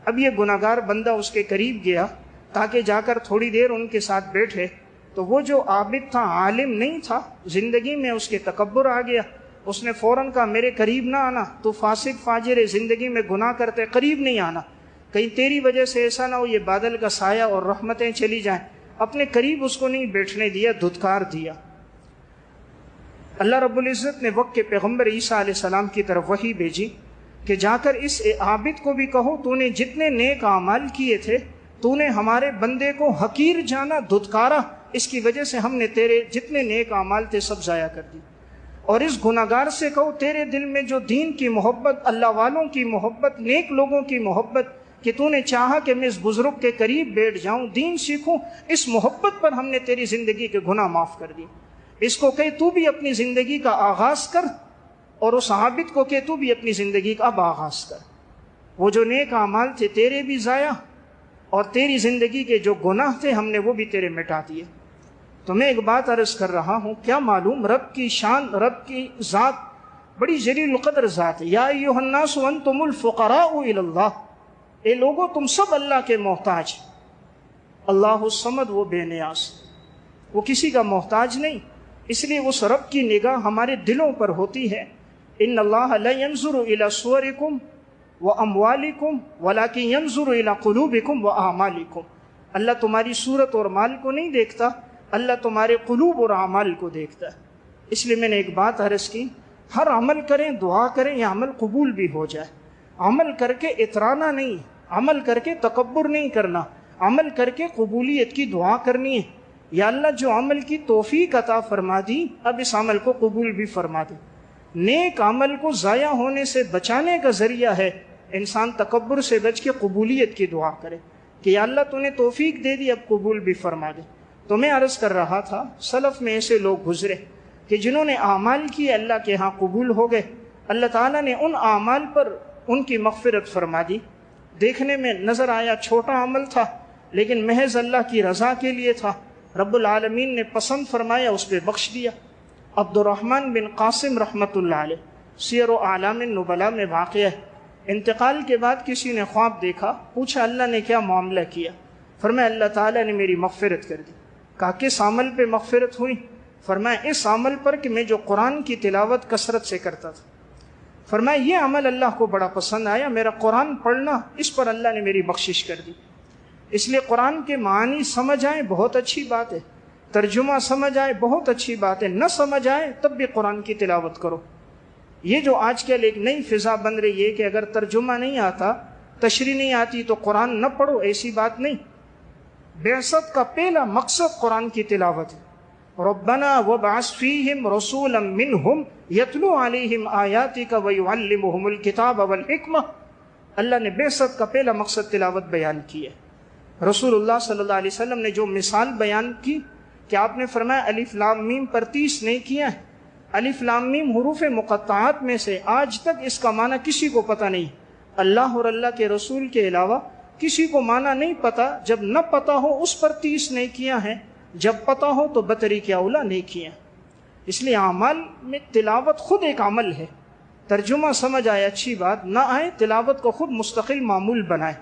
اب یہ گناہگار بندہ اس کے قریب گیا تاکہ جا کر تھوڑی دیر ان کے ساتھ بیٹھے، تو وہ جو عابد تھا، عالم نہیں تھا، زندگی میں اس کے تکبر آ گیا۔ اس نے فوراً کہا میرے قریب نہ آنا، تو فاسق فاجر ہے، زندگی میں گناہ کرتے، قریب نہیں آنا، کہیں تیری وجہ سے ایسا نہ ہو یہ بادل کا سایہ اور رحمتیں چلی جائیں۔ اپنے قریب اس کو نہیں بیٹھنے دیا، دھتکار دیا۔ اللہ رب العزت نے وقت کے پیغمبر عیسیٰ علیہ السلام کی طرف وحی بھیجی کہ جا کر اس عابد کو بھی کہو تو نے جتنے نیک اعمال کیے تھے تو نے ہمارے بندے کو حقیر جانا، دھتکارا، اس کی وجہ سے ہم نے تیرے جتنے نیک اعمال تھے سب ضائع کر دی۔ اور اس گناہگار سے کہو تیرے دل میں جو دین کی محبت، اللہ والوں کی محبت، نیک لوگوں کی محبت، کہ تو نے چاہا کہ میں اس بزرگ کے قریب بیٹھ جاؤں، دین سیکھوں، اس محبت پر ہم نے تیری زندگی کے گناہ معاف کر دی۔ اس کو کہ تو بھی اپنی زندگی کا آغاز کر، اور اس عابد کو کہ تو بھی اپنی زندگی کا اب آغاز کر۔ وہ جو نیک اعمال تھے تیرے بھی ضائع، اور تیری زندگی کے جو گناہ تھے ہم نے وہ بھی تیرے مٹا دیے۔ تو میں ایک بات عرض کر رہا ہوں، کیا معلوم رب کی شان، رب کی ذات بڑی جلیل القدر ذات ہے۔ یا ایھا الناس انتم الفقراء الی اللہ، اے لوگو تم سب اللہ کے محتاج۔ اللہ الصمد، وہ بے نیاز، وہ کسی کا محتاج نہیں، اس لیے اس رب کی نگاہ ہمارے دلوں پر ہوتی ہے۔ ان اللہ لا ينظر الی صورکم واموالکم ولکن ينظر الی قلوبکم واعمالکم۔ اللہ تمہاری صورت اور مال کو نہیں دیکھتا، اللہ تمہارے قلوب اور اعمال کو دیکھتا ہے۔ اس لیے میں نے ایک بات عرض کی، ہر عمل کریں، دعا کریں، یہ عمل قبول بھی ہو جائے۔ عمل کر کے اترانا نہیں، عمل کر کے تکبر نہیں کرنا، عمل کر کے قبولیت کی دعا کرنی ہے۔ یا اللہ جو عمل کی توفیق عطا فرما دی، اب اس عمل کو قبول بھی فرما دے۔ نیک عمل کو ضائع ہونے سے بچانے کا ذریعہ ہے انسان تکبر سے بچ کے قبولیت کی دعا کرے کہ یا اللہ تو نے توفیق دے دی، اب قبول بھی فرما دے۔ تو میں عرض کر رہا تھا، سلف میں ایسے لوگ گزرے کہ جنہوں نے اعمال کیے اللہ کے ہاں قبول ہو گئے، اللہ تعالیٰ نے ان اعمال پر ان کی مغفرت فرما دی۔ دیکھنے میں نظر آیا چھوٹا عمل تھا، لیکن محض اللہ کی رضا کے لیے تھا، رب العالمین نے پسند فرمایا، اس پہ بخش دیا۔ عبد الرحمن بن قاسم رحمۃ اللہ علیہ، سیر و اعلام النبلاء میں واقع ہے۔ انتقال کے بعد کسی نے خواب دیکھا، پوچھا اللہ نے کیا معاملہ کیا؟ فرمایا اللہ تعالیٰ نے میری مغفرت کر دی۔ کہا کس عمل پہ مغفرت ہوئی؟ فرمایا اس عمل پر کہ میں جو قرآن کی تلاوت کثرت سے کرتا تھا۔ فرمایا یہ عمل اللہ کو بڑا پسند آیا، میرا قرآن پڑھنا، اس پر اللہ نے میری بخشش کر دی۔ اس لیے قرآن کے معانی سمجھ آئیں بہت اچھی بات ہے، ترجمہ سمجھ آئے بہت اچھی بات ہے، نہ سمجھ آئے تب بھی قرآن کی تلاوت کرو۔ یہ جو آج کل ایک نئی فضا بن رہی ہے کہ اگر ترجمہ نہیں آتا، تشریح نہیں آتی تو قرآن نہ پڑھو، ایسی بات نہیں۔ بعثت کا پہلا مقصد قرآن کی تلاوت ہے۔ ربنا وابعث فیہم رسولا منہم یتلو علیہم آیاتک ویعلمہم الکتاب والحکمہ۔ اللہ نے بعثت کا پہلا مقصد تلاوت بیان کی ہے۔ رسول اللہ صلی اللہ علیہ وسلم نے جو مثال بیان کی کہ آپ نے فرمایا الف لام میم پر 30 نہیں کیا ہے۔ الف لام میم حروف مقطعات میں سے آج تک اس کا معنی کسی کو پتہ نہیں، اللہ اور اللہ کے رسول کے علاوہ کسی کو معنی نہیں پتہ۔ جب نہ پتہ ہو اس پر 30 نہیں کیا ہے، جب پتہ ہو تو بطریق اولا نہیں کیا۔ اس لیے اعمال میں تلاوت خود ایک عمل ہے۔ ترجمہ سمجھ آئے اچھی بات، نہ آئے تلاوت کو خود مستقل معمول بنائے۔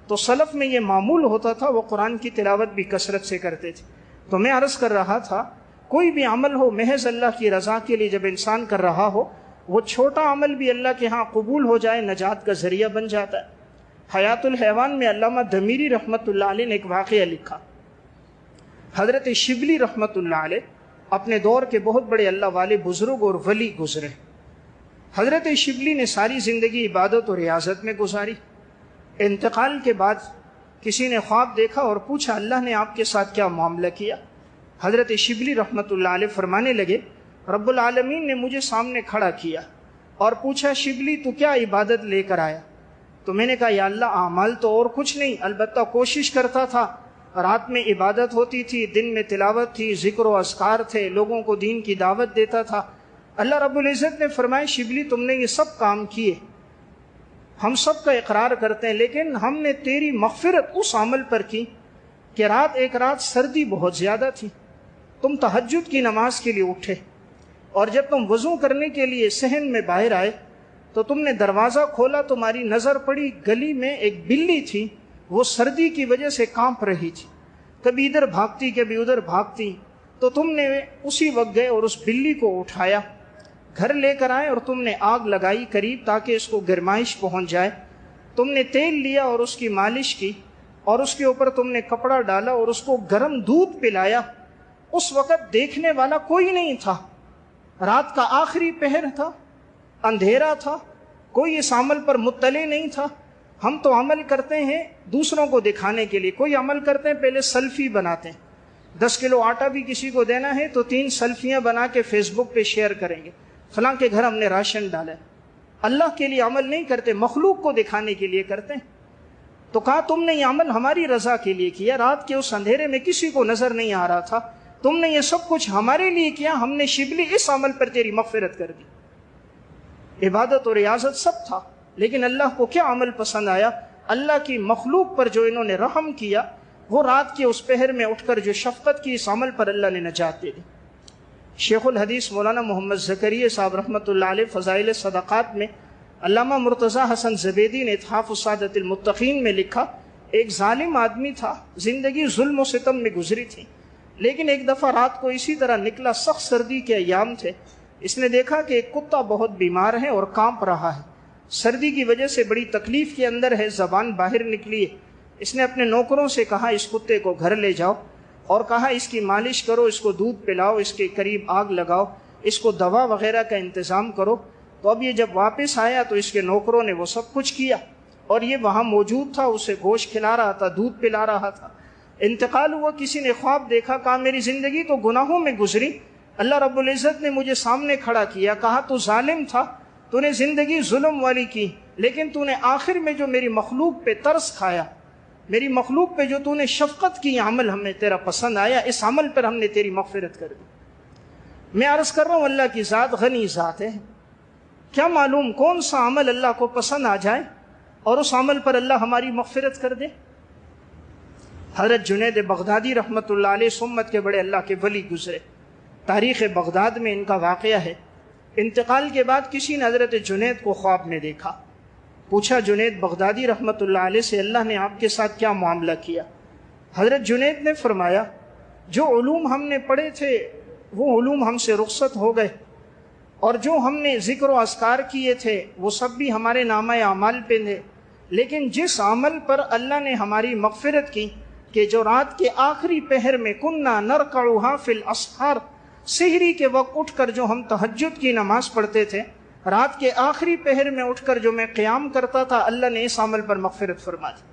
تو سلف میں یہ معمول ہوتا تھا، وہ قرآن کی تلاوت بھی کثرت سے کرتے تھے۔ تو میں عرض کر رہا تھا کوئی بھی عمل ہو محض اللہ کی رضا کے لیے جب انسان کر رہا ہو، وہ چھوٹا عمل بھی اللہ کے ہاں قبول ہو جائے نجات کا ذریعہ بن جاتا ہے۔ حیات الحیوان میں علامہ دمیری رحمۃ اللہ علیہ نے ایک واقعہ لکھا۔ حضرت شبلی رحمۃ اللہ علیہ اپنے دور کے بہت بڑے اللہ والے بزرگ اور ولی گزرے۔ حضرت شبلی نے ساری زندگی عبادت اور ریاضت میں گزاری۔ انتقال کے بعد کسی نے خواب دیکھا اور پوچھا اللہ نے آپ کے ساتھ کیا معاملہ کیا؟ حضرت شبلی رحمۃ اللہ علیہ فرمانے لگے رب العالمین نے مجھے سامنے کھڑا کیا اور پوچھا شبلی تو کیا عبادت لے کر آیا؟ تو میں نے کہا یا اللہ اعمال تو اور کچھ نہیں، البتہ کوشش کرتا تھا، رات میں عبادت ہوتی تھی، دن میں تلاوت تھی، ذکر و اذکار تھے، لوگوں کو دین کی دعوت دیتا تھا۔ اللہ رب العزت نے فرمایا شبلی تم نے یہ سب کام کیے، ہم سب کا اقرار کرتے ہیں، لیکن ہم نے تیری مغفرت اس عمل پر کی کہ ایک رات سردی بہت زیادہ تھی، تم تہجد کی نماز کے لیے اٹھے اور جب تم وضو کرنے کے لیے صحن میں باہر آئے تو تم نے دروازہ کھولا، تمہاری نظر پڑی گلی میں ایک بلی تھی، وہ سردی کی وجہ سے کانپ رہی تھی، کبھی ادھر بھاگتی کبھی ادھر بھاگتی، تو تم نے اسی وقت گئے اور اس بلی کو اٹھایا، گھر لے کر آئے اور تم نے آگ لگائی قریب تاکہ اس کو گرمائش پہنچ جائے، تم نے تیل لیا اور اس کی مالش کی اور اس کے اوپر تم نے کپڑا ڈالا اور اس کو گرم دودھ پلایا۔ اس وقت دیکھنے والا کوئی نہیں تھا، رات کا آخری پہر تھا، اندھیرا تھا، کوئی اس عمل پر مطلع نہیں تھا۔ ہم تو عمل کرتے ہیں دوسروں کو دکھانے کے لیے، کوئی عمل کرتے ہیں پہلے سیلفی بناتے ہیں، 10 کلو آٹا بھی کسی کو دینا ہے تو 3 سیلفیاں بنا کے فیس بک پہ شیئر کریں گے، فلاں کے گھر ہم نے راشن ڈالا ہے۔ اللہ کے لیے عمل نہیں کرتے، مخلوق کو دکھانے کے لیے کرتے ہیں۔ تو کہا تم نے یہ عمل ہماری رضا کے لیے کیا، رات کے اس اندھیرے میں کسی کو نظر نہیں آ رہا تھا، تم نے یہ سب کچھ ہمارے لیے کیا، ہم نے شبلی اس عمل پر تیری مغفرت کر دی۔ عبادت اور ریاضت سب تھا، لیکن اللہ کو کیا عمل پسند آیا؟ اللہ کی مخلوق پر جو انہوں نے رحم کیا، وہ رات کے اس پہر میں اٹھ کر جو شفقت کی، اس عمل پر اللہ نے نجات دے دی۔ شیخ الحدیث مولانا محمد زکریا صاحب رحمۃ اللہ علیہ فضائل صدقات میں علامہ مرتضی حسن زبیدی نے اتحاف السعادت المتقین میں لکھا، ایک ظالم آدمی تھا، زندگی ظلم و ستم میں گزری تھی، لیکن ایک دفعہ رات کو اسی طرح نکلا، سخت سردی کے ایام تھے، اس نے دیکھا کہ ایک کتا بہت بیمار ہے اور کانپ رہا ہے، سردی کی وجہ سے بڑی تکلیف کے اندر ہے، زبان باہر نکلی ہے۔ اس نے اپنے نوکروں سے کہا اس کتے کو گھر لے جاؤ اور کہا اس کی مالش کرو، اس کو دودھ پلاؤ، اس کے قریب آگ لگاؤ، اس کو دوا وغیرہ کا انتظام کرو۔ تو اب یہ جب واپس آیا تو اس کے نوکروں نے وہ سب کچھ کیا اور یہ وہاں موجود تھا، اسے گوشت کھلا رہا تھا، دودھ پلا رہا تھا۔ انتقال ہوا، کسی نے خواب دیکھا، کہا میری زندگی تو گناہوں میں گزری، اللہ رب العزت نے مجھے سامنے کھڑا کیا، کہا تو ظالم تھا، تو نے زندگی ظلم والی کی، لیکن تو نے آخر میں جو میری مخلوق پہ ترس کھایا، میری مخلوق پہ جو تو نے شفقت کی، عمل ہمیں تیرا پسند آیا، اس عمل پر ہم نے تیری مغفرت کر دی۔ میں عرض کر رہا ہوں اللہ کی ذات غنی ذات ہے، کیا معلوم کون سا عمل اللہ کو پسند آ جائے اور اس عمل پر اللہ ہماری مغفرت کر دے۔ حضرت جنید بغدادی رحمۃ اللہ علیہ سمت کے بڑے اللہ کے ولی گزرے، تاریخ بغداد میں ان کا واقعہ ہے۔ انتقال کے بعد کسی نے حضرت جنید کو خواب میں دیکھا، پوچھا جنید بغدادی رحمۃ اللہ علیہ سے اللہ نے آپ کے ساتھ کیا معاملہ کیا؟ حضرت جنید نے فرمایا جو علوم ہم نے پڑھے تھے وہ علوم ہم سے رخصت ہو گئے، اور جو ہم نے ذکر و اذکار کیے تھے وہ سب بھی ہمارے نامہ اعمال پہ تھے، لیکن جس عمل پر اللہ نے ہماری مغفرت کی کہ کہ جو رات کے آخری پہر میں کننا نرکعھا فی الاسحار، سحری کے وقت اٹھ کر جو ہم تہجد کی نماز پڑھتے تھے، رات کے آخری پہر میں اٹھ کر جو میں قیام کرتا تھا، اللہ نے اس عمل پر مغفرت فرما دی۔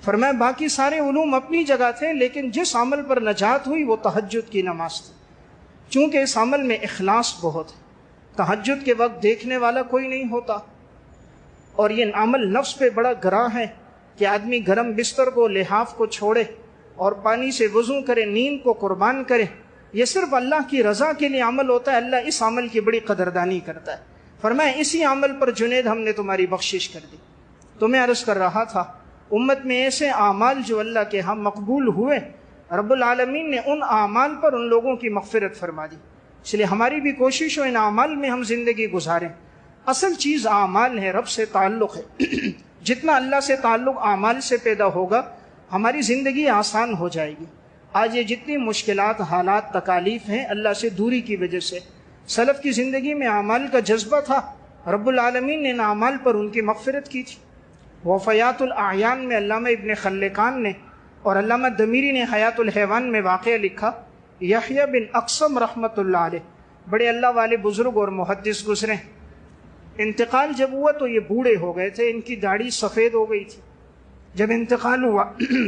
فرمایا باقی سارے علوم اپنی جگہ تھے، لیکن جس عمل پر نجات ہوئی وہ تہجد کی نماز تھی، چونکہ اس عمل میں اخلاص بہت ہے۔ تہجد کے وقت دیکھنے والا کوئی نہیں ہوتا، اور یہ عمل نفس پہ بڑا گراں ہے کہ آدمی گرم بستر کو، لحاف کو چھوڑے اور پانی سے وضو کرے، نیند کو قربان کرے۔ یہ صرف اللہ کی رضا کے لیے عمل ہوتا ہے، اللہ اس عمل کی بڑی قدردانی کرتا ہے۔ فرمایا اسی عمل پر جنید ہم نے تمہاری بخشش کر دی۔ تو میں عرض کر رہا تھا، امت میں ایسے اعمال جو اللہ کے ہاں مقبول ہوئے، رب العالمین نے ان اعمال پر ان لوگوں کی مغفرت فرما دی۔ اس لیے ہماری بھی کوشش ہو ان اعمال میں ہم زندگی گزاریں۔ اصل چیز اعمال ہے، رب سے تعلق ہے۔ جتنا اللہ سے تعلق اعمال سے پیدا ہوگا، ہماری زندگی آسان ہو جائے گی۔ آج یہ جتنی مشکلات، حالات، تکالیف ہیں، اللہ سے دوری کی وجہ سے۔ سلف کی زندگی میں اعمال کا جذبہ تھا، رب العالمین نے ان اعمال پر ان کی مغفرت کی تھی۔ وفیات الاعیان میں علامہ ابن خلقان نے اور علامہ دمیری نے حیات الحیوان میں واقعہ لکھا، یحییٰ بن اقسم رحمۃ اللہ علیہ، بڑے اللہ والے بزرگ اور محدث گزرے۔ انتقال جب ہوا تو یہ بوڑھے ہو گئے تھے، ان کی داڑھی سفید ہو گئی تھی۔ جب انتقال ہوا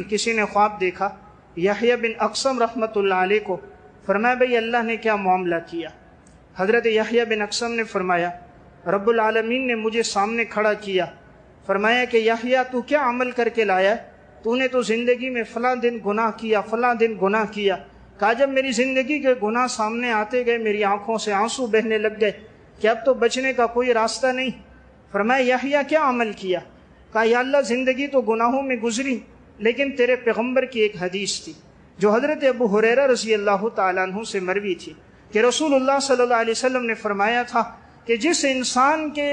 کسی نے خواب دیکھا یحییٰ بن اقسم رحمۃ اللہ علیہ کو، فرمایا بھئی اللہ نے کیا معاملہ کیا؟ حضرت یحییٰ بن اقسم نے فرمایا رب العالمین نے مجھے سامنے کھڑا کیا، فرمایا کہ یحییٰ تو کیا عمل کر کے لایا؟ تو نے تو زندگی میں فلاں دن گناہ کیا، فلاں دن گناہ کیا۔ کہا جب میری زندگی کے گناہ سامنے آتے گئے، میری آنکھوں سے آنسو بہنے لگ گئے کہ اب تو بچنے کا کوئی راستہ نہیں۔ فرمایا یحییٰ کیا عمل کیا؟ کہا یا اللہ زندگی تو گناہوں میں گزری، لیکن تیرے پیغمبر کی ایک حدیث تھی جو حضرت ابو ہریرہ رضی اللہ تعالیٰ عنہ سے مروی تھی کہ رسول اللہ صلی اللہ علیہ وسلم نے فرمایا تھا کہ جس انسان کے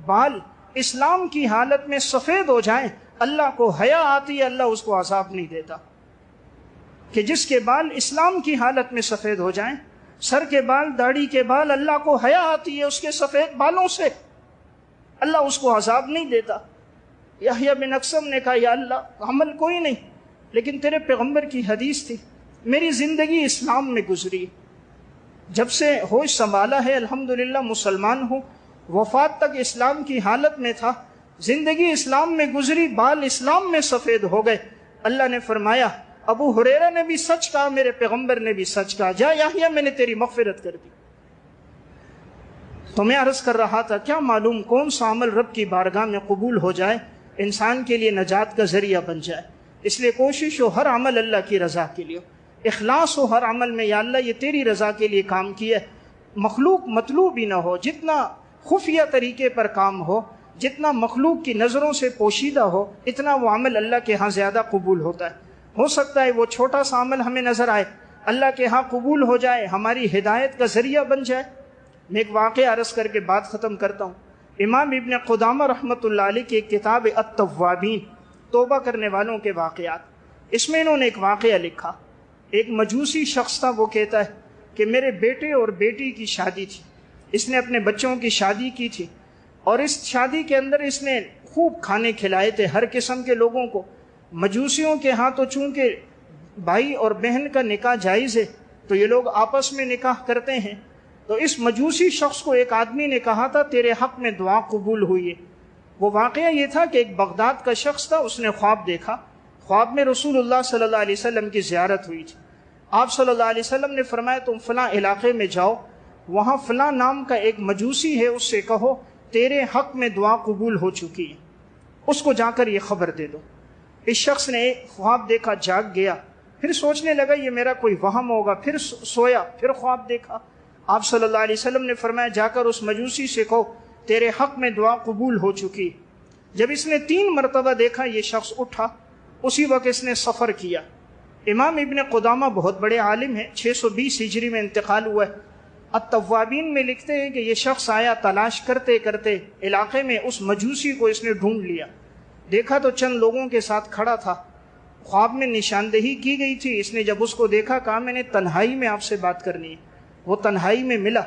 بال اسلام کی حالت میں سفید ہو جائیں، اللہ کو حیا آتی ہے، اللہ اس کو عذاب نہیں دیتا۔ کہ جس کے بال اسلام کی حالت میں سفید ہو جائیں، سر کے بال، داڑھی کے بال، اللہ کو حیا آتی ہے اس کے سفید بالوں سے، اللہ اس کو عذاب نہیں دیتا۔ یحییٰ بن اقسم نے کہا یا اللہ عمل کوئی نہیں، لیکن تیرے پیغمبر کی حدیث تھی، میری زندگی اسلام میں گزری، جب سے ہوش سنبھالا ہے الحمدللہ مسلمان ہوں، وفات تک اسلام کی حالت میں تھا، زندگی اسلام میں گزری، بال اسلام میں سفید ہو گئے۔ اللہ نے فرمایا ابو ہریرہ نے بھی سچ کہا، میرے پیغمبر نے بھی سچ کہا، جا یحییٰ میں نے تیری مغفرت کر دی۔ تو میں عرض کر رہا تھا کیا معلوم کون سا عمل رب کی بارگاہ میں قبول ہو جائے، انسان کے لیے نجات کا ذریعہ بن جائے۔ اس لیے کوشش ہو ہر عمل اللہ کی رضا کے لیے، اخلاص ہو ہر عمل میں، یا اللہ یہ تیری رضا کے لیے کام کیا ہے، مخلوق مطلوب ہی نہ ہو، جتنا خفیہ طریقے پر کام ہو، جتنا مخلوق کی نظروں سے پوشیدہ ہو، اتنا وہ عمل اللہ کے ہاں زیادہ قبول ہوتا ہے۔ ہو سکتا ہے وہ چھوٹا سا عمل ہمیں نظر آئے، اللہ کے ہاں قبول ہو جائے، ہماری ہدایت کا ذریعہ بن جائے۔ میں ایک واقعہ عرض کر کے بات ختم کرتا ہوں۔ امام ابن قدامہ رحمۃ اللہ علیہ کی ایک کتاب التوابین، توبہ کرنے والوں کے واقعات، اس میں انہوں نے ایک واقعہ لکھا۔ ایک مجوسی شخص تھا، وہ کہتا ہے کہ میرے بیٹے اور بیٹی کی شادی تھی، اس نے اپنے بچوں کی شادی کی تھی، اور اس شادی کے اندر اس نے خوب کھانے کھلائے تھے ہر قسم کے لوگوں کو۔ مجوسیوں کے ہاں تو چونکہ بھائی اور بہن کا نکاح جائز ہے تو یہ لوگ آپس میں نکاح کرتے ہیں، تو اس مجوسی شخص کو ایک آدمی نے کہا تھا تیرے حق میں دعا قبول ہوئی ہے۔ وہ واقعہ یہ تھا کہ ایک بغداد کا شخص تھا، اس نے خواب دیکھا، خواب میں رسول اللہ صلی اللہ علیہ وسلم کی زیارت ہوئی تھی۔ آپ صلی اللہ علیہ وسلم نے فرمایا تم فلاں علاقے میں جاؤ، وہاں فلاں نام کا ایک مجوسی ہے، اس سے کہو تیرے حق میں دعا قبول ہو چکی ہے، اس کو جا کر یہ خبر دے دو۔ اس شخص نے خواب دیکھا، جاگ گیا، پھر سوچنے لگا یہ میرا کوئی وہم ہوگا، پھر سویا، پھر خواب دیکھا۔ آپ صلی اللہ علیہ وسلم نے فرمایا جا کر اس مجوسی سے کہو تیرے حق میں دعا قبول ہو چکی۔ جب اس نے 3 مرتبہ دیکھا یہ شخص اٹھا، اسی وقت اس نے سفر کیا۔ امام ابن قدامہ بہت بڑے عالم ہیں، 620 ہجری میں انتقال ہوا ہے۔ التوابین میں لکھتے ہیں کہ یہ شخص آیا، تلاش کرتے کرتے علاقے میں اس مجوسی کو اس نے ڈھونڈ لیا، دیکھا تو چند لوگوں کے ساتھ کھڑا تھا، خواب میں نشاندہی کی گئی تھی۔ اس نے جب اس کو دیکھا کہا میں نے تنہائی میں آپ سے بات کرنی ہے۔ وہ تنہائی میں ملا،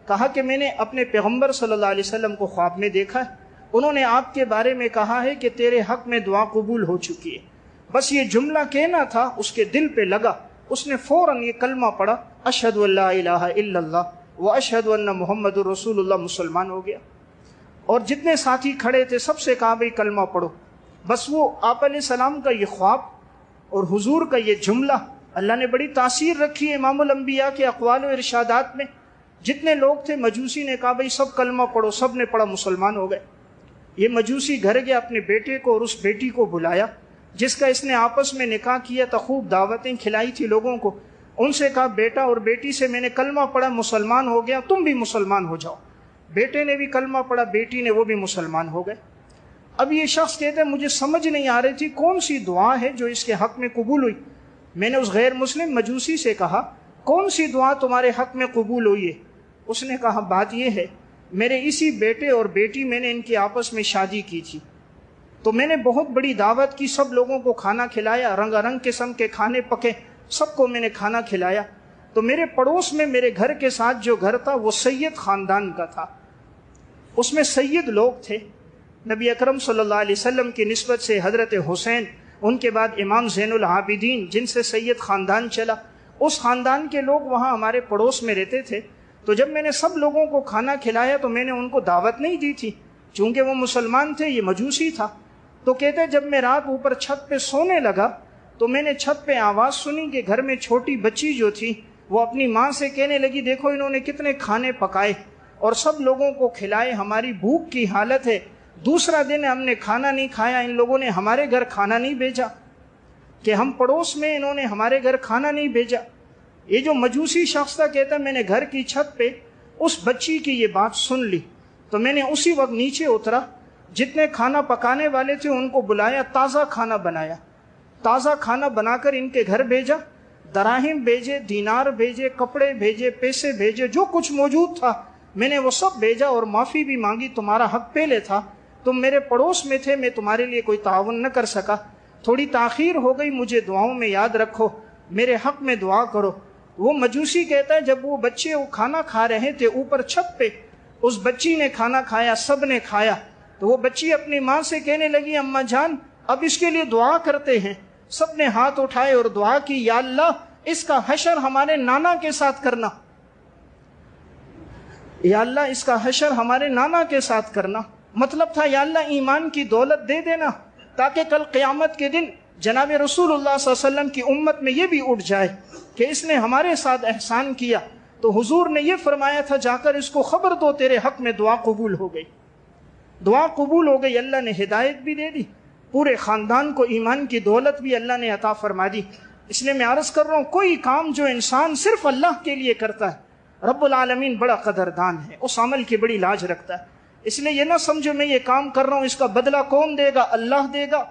کہا کہ میں نے اپنے پیغمبر صلی اللہ علیہ وسلم کو خواب میں دیکھا ہے، انہوں نے آپ کے بارے میں کہا ہے کہ تیرے حق میں دعا قبول ہو چکی ہے۔ بس یہ جملہ کہنا تھا، اس کے دل پہ لگا، اس نے فوراً یہ کلمہ پڑھا، اشہد ان لا الہ الا اللہ و اشہد ان محمد رسول اللہ، مسلمان ہو گیا۔ اور جتنے ساتھی کھڑے تھے سب سے کہا بھئی کلمہ پڑھو۔ بس وہ آپ علیہ السلام کا یہ خواب اور حضور کا یہ جملہ، اللہ نے بڑی تاثیر رکھی ہے امام الانبیاء کے اقوال و ارشادات میں۔ جتنے لوگ تھے، مجوسی نے کہا بھئی سب کلمہ پڑھو، سب نے پڑھا، مسلمان ہو گئے۔ یہ مجوسی گھر گیا، اپنے بیٹے کو اور اس بیٹی کو بلایا جس کا اس نے آپس میں نکاح کیا تھا، خوب دعوتیں کھلائی تھی لوگوں کو۔ ان سے کہا بیٹا اور بیٹی سے میں نے کلمہ پڑھا، مسلمان ہو گیا، تم بھی مسلمان ہو جاؤ۔ بیٹے نے بھی کلمہ پڑھا، بیٹی نے، وہ بھی مسلمان ہو گئے۔ اب یہ شخص کہتا ہے مجھے سمجھ نہیں آ رہی تھی کون سی دعا ہے جو اس کے حق میں قبول ہوئی۔ میں نے اس غیر مسلم مجوسی سے کہا کون سی دعا تمہارے حق میں قبول ہوئی ہے؟ اس نے کہا بات یہ ہے، میرے اسی بیٹے اور بیٹی، میں نے ان کی آپس میں شادی کی تھی، تو میں نے بہت بڑی دعوت کی، سب لوگوں کو کھانا کھلایا، رنگ رنگ قسم کے کھانے پکے، سب کو میں نے کھانا کھلایا۔ تو میرے پڑوس میں میرے گھر کے ساتھ جو گھر تھا وہ سید خاندان کا تھا، اس میں سید لوگ تھے۔ نبی اکرم صلی اللہ علیہ وسلم کی نسبت سے حضرت حسین، ان کے بعد امام زین العابدین، جن سے سید خاندان چلا، اس خاندان کے لوگ وہاں ہمارے پڑوس میں رہتے تھے۔ تو جب میں نے سب لوگوں کو کھانا کھلایا تو میں نے ان کو دعوت نہیں دی تھی، چونکہ وہ مسلمان تھے، یہ مجوسی تھا۔ تو کہتے جب میں رات اوپر چھت پہ سونے لگا تو میں نے چھت پہ آواز سنی کہ گھر میں چھوٹی بچی جو تھی وہ اپنی ماں سے کہنے لگی دیکھو انہوں نے کتنے کھانے پکائے اور سب لوگوں کو کھلائے، ہماری بھوک کی حالت ہے، دوسرا دن ہم نے کھانا نہیں کھایا، ان لوگوں نے ہمارے گھر کھانا نہیں بھیجا، کہ ہم پڑوس میں، انہوں نے ہمارے گھر کھانا نہیں بھیجا۔ یہ جو مجوسی شخص تھا کہتا میں نے گھر کی چھت پہ اس بچی کی یہ بات سن لی، تو میں نے اسی وقت نیچے اترا، جتنے کھانا پکانے والے تھے ان کو بلایا، تازہ کھانا بنایا، تازہ کھانا بنا کر ان کے گھر بھیجا، دراہم بھیجے، دینار بھیجے، کپڑے بھیجے، پیسے بھیجے، جو کچھ موجود تھا میں نے وہ سب بھیجا، اور معافی بھی مانگی، تمہارا حق پہلے تھا، تم میرے پڑوس میں تھے، میں تمہارے لیے کوئی تعاون نہ کر سکا، تھوڑی تاخیر ہو گئی، مجھے دعاؤں میں یاد رکھو، میرے حق میں دعا کرو۔ وہ مجوسی کہتا ہے جب وہ بچے وہ کھانا کھا رہے تھے اوپر چھت پہ، اس بچی نے کھانا کھایا، سب نے کھایا، تو وہ بچی اپنی ماں سے کہنے لگی اماں جان اب اس کے لیے دعا کرتے ہیں۔ سب نے ہاتھ اٹھائے اور دعا کی، یا اللہ اس کا حشر ہمارے نانا کے ساتھ کرنا، یا اللہ اس کا حشر ہمارے نانا کے ساتھ کرنا۔ مطلب تھا یا اللہ ایمان کی دولت دے دینا تاکہ کل قیامت کے دن جناب رسول اللہ صلی اللہ علیہ وسلم کی امت میں یہ بھی اٹھ جائے کہ اس نے ہمارے ساتھ احسان کیا۔ تو حضور نے یہ فرمایا تھا جا کر اس کو خبر دو تیرے حق میں دعا قبول ہو گئی، دعا قبول ہو گئی، اللہ نے ہدایت بھی دے دی، پورے خاندان کو ایمان کی دولت بھی اللہ نے عطا فرما دی۔ اس لیے میں عرض کر رہا ہوں کوئی کام جو انسان صرف اللہ کے لیے کرتا ہے، رب العالمین بڑا قدردان ہے، اس عمل کی بڑی لاج رکھتا ہے۔ اس لیے یہ نہ سمجھو میں یہ کام کر رہا ہوں اس کا بدلہ کون دے گا، اللہ دے گا،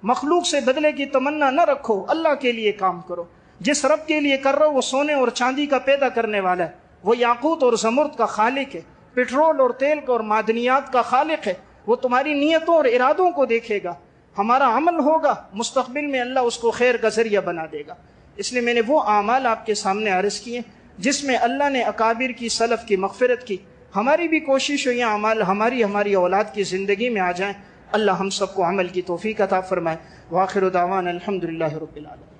مخلوق سے بدلے کی تمنا نہ رکھو، اللہ کے لیے کام کرو۔ جس رب کے لیے کر رہا ہو وہ سونے اور چاندی کا پیدا کرنے والا ہے، وہ یاقوت اور زمرد کا خالق ہے، پٹرول اور تیل کا اور معدنیات کا خالق ہے، وہ تمہاری نیتوں اور ارادوں کو دیکھے گا، ہمارا عمل ہوگا مستقبل میں اللہ اس کو خیر کا ذریعہ بنا دے گا۔ اس لیے میں نے وہ اعمال آپ کے سامنے عرض کیے جس میں اللہ نے اکابر کی، سلف کی مغفرت کی۔ ہماری بھی کوشش ہو یہ اعمال ہماری اولاد کی زندگی میں آ جائیں۔ اللہ ہم سب کو عمل کی توفیق عطا فرمائے۔ وآخر دعوانا الحمدللہ رب العالمین۔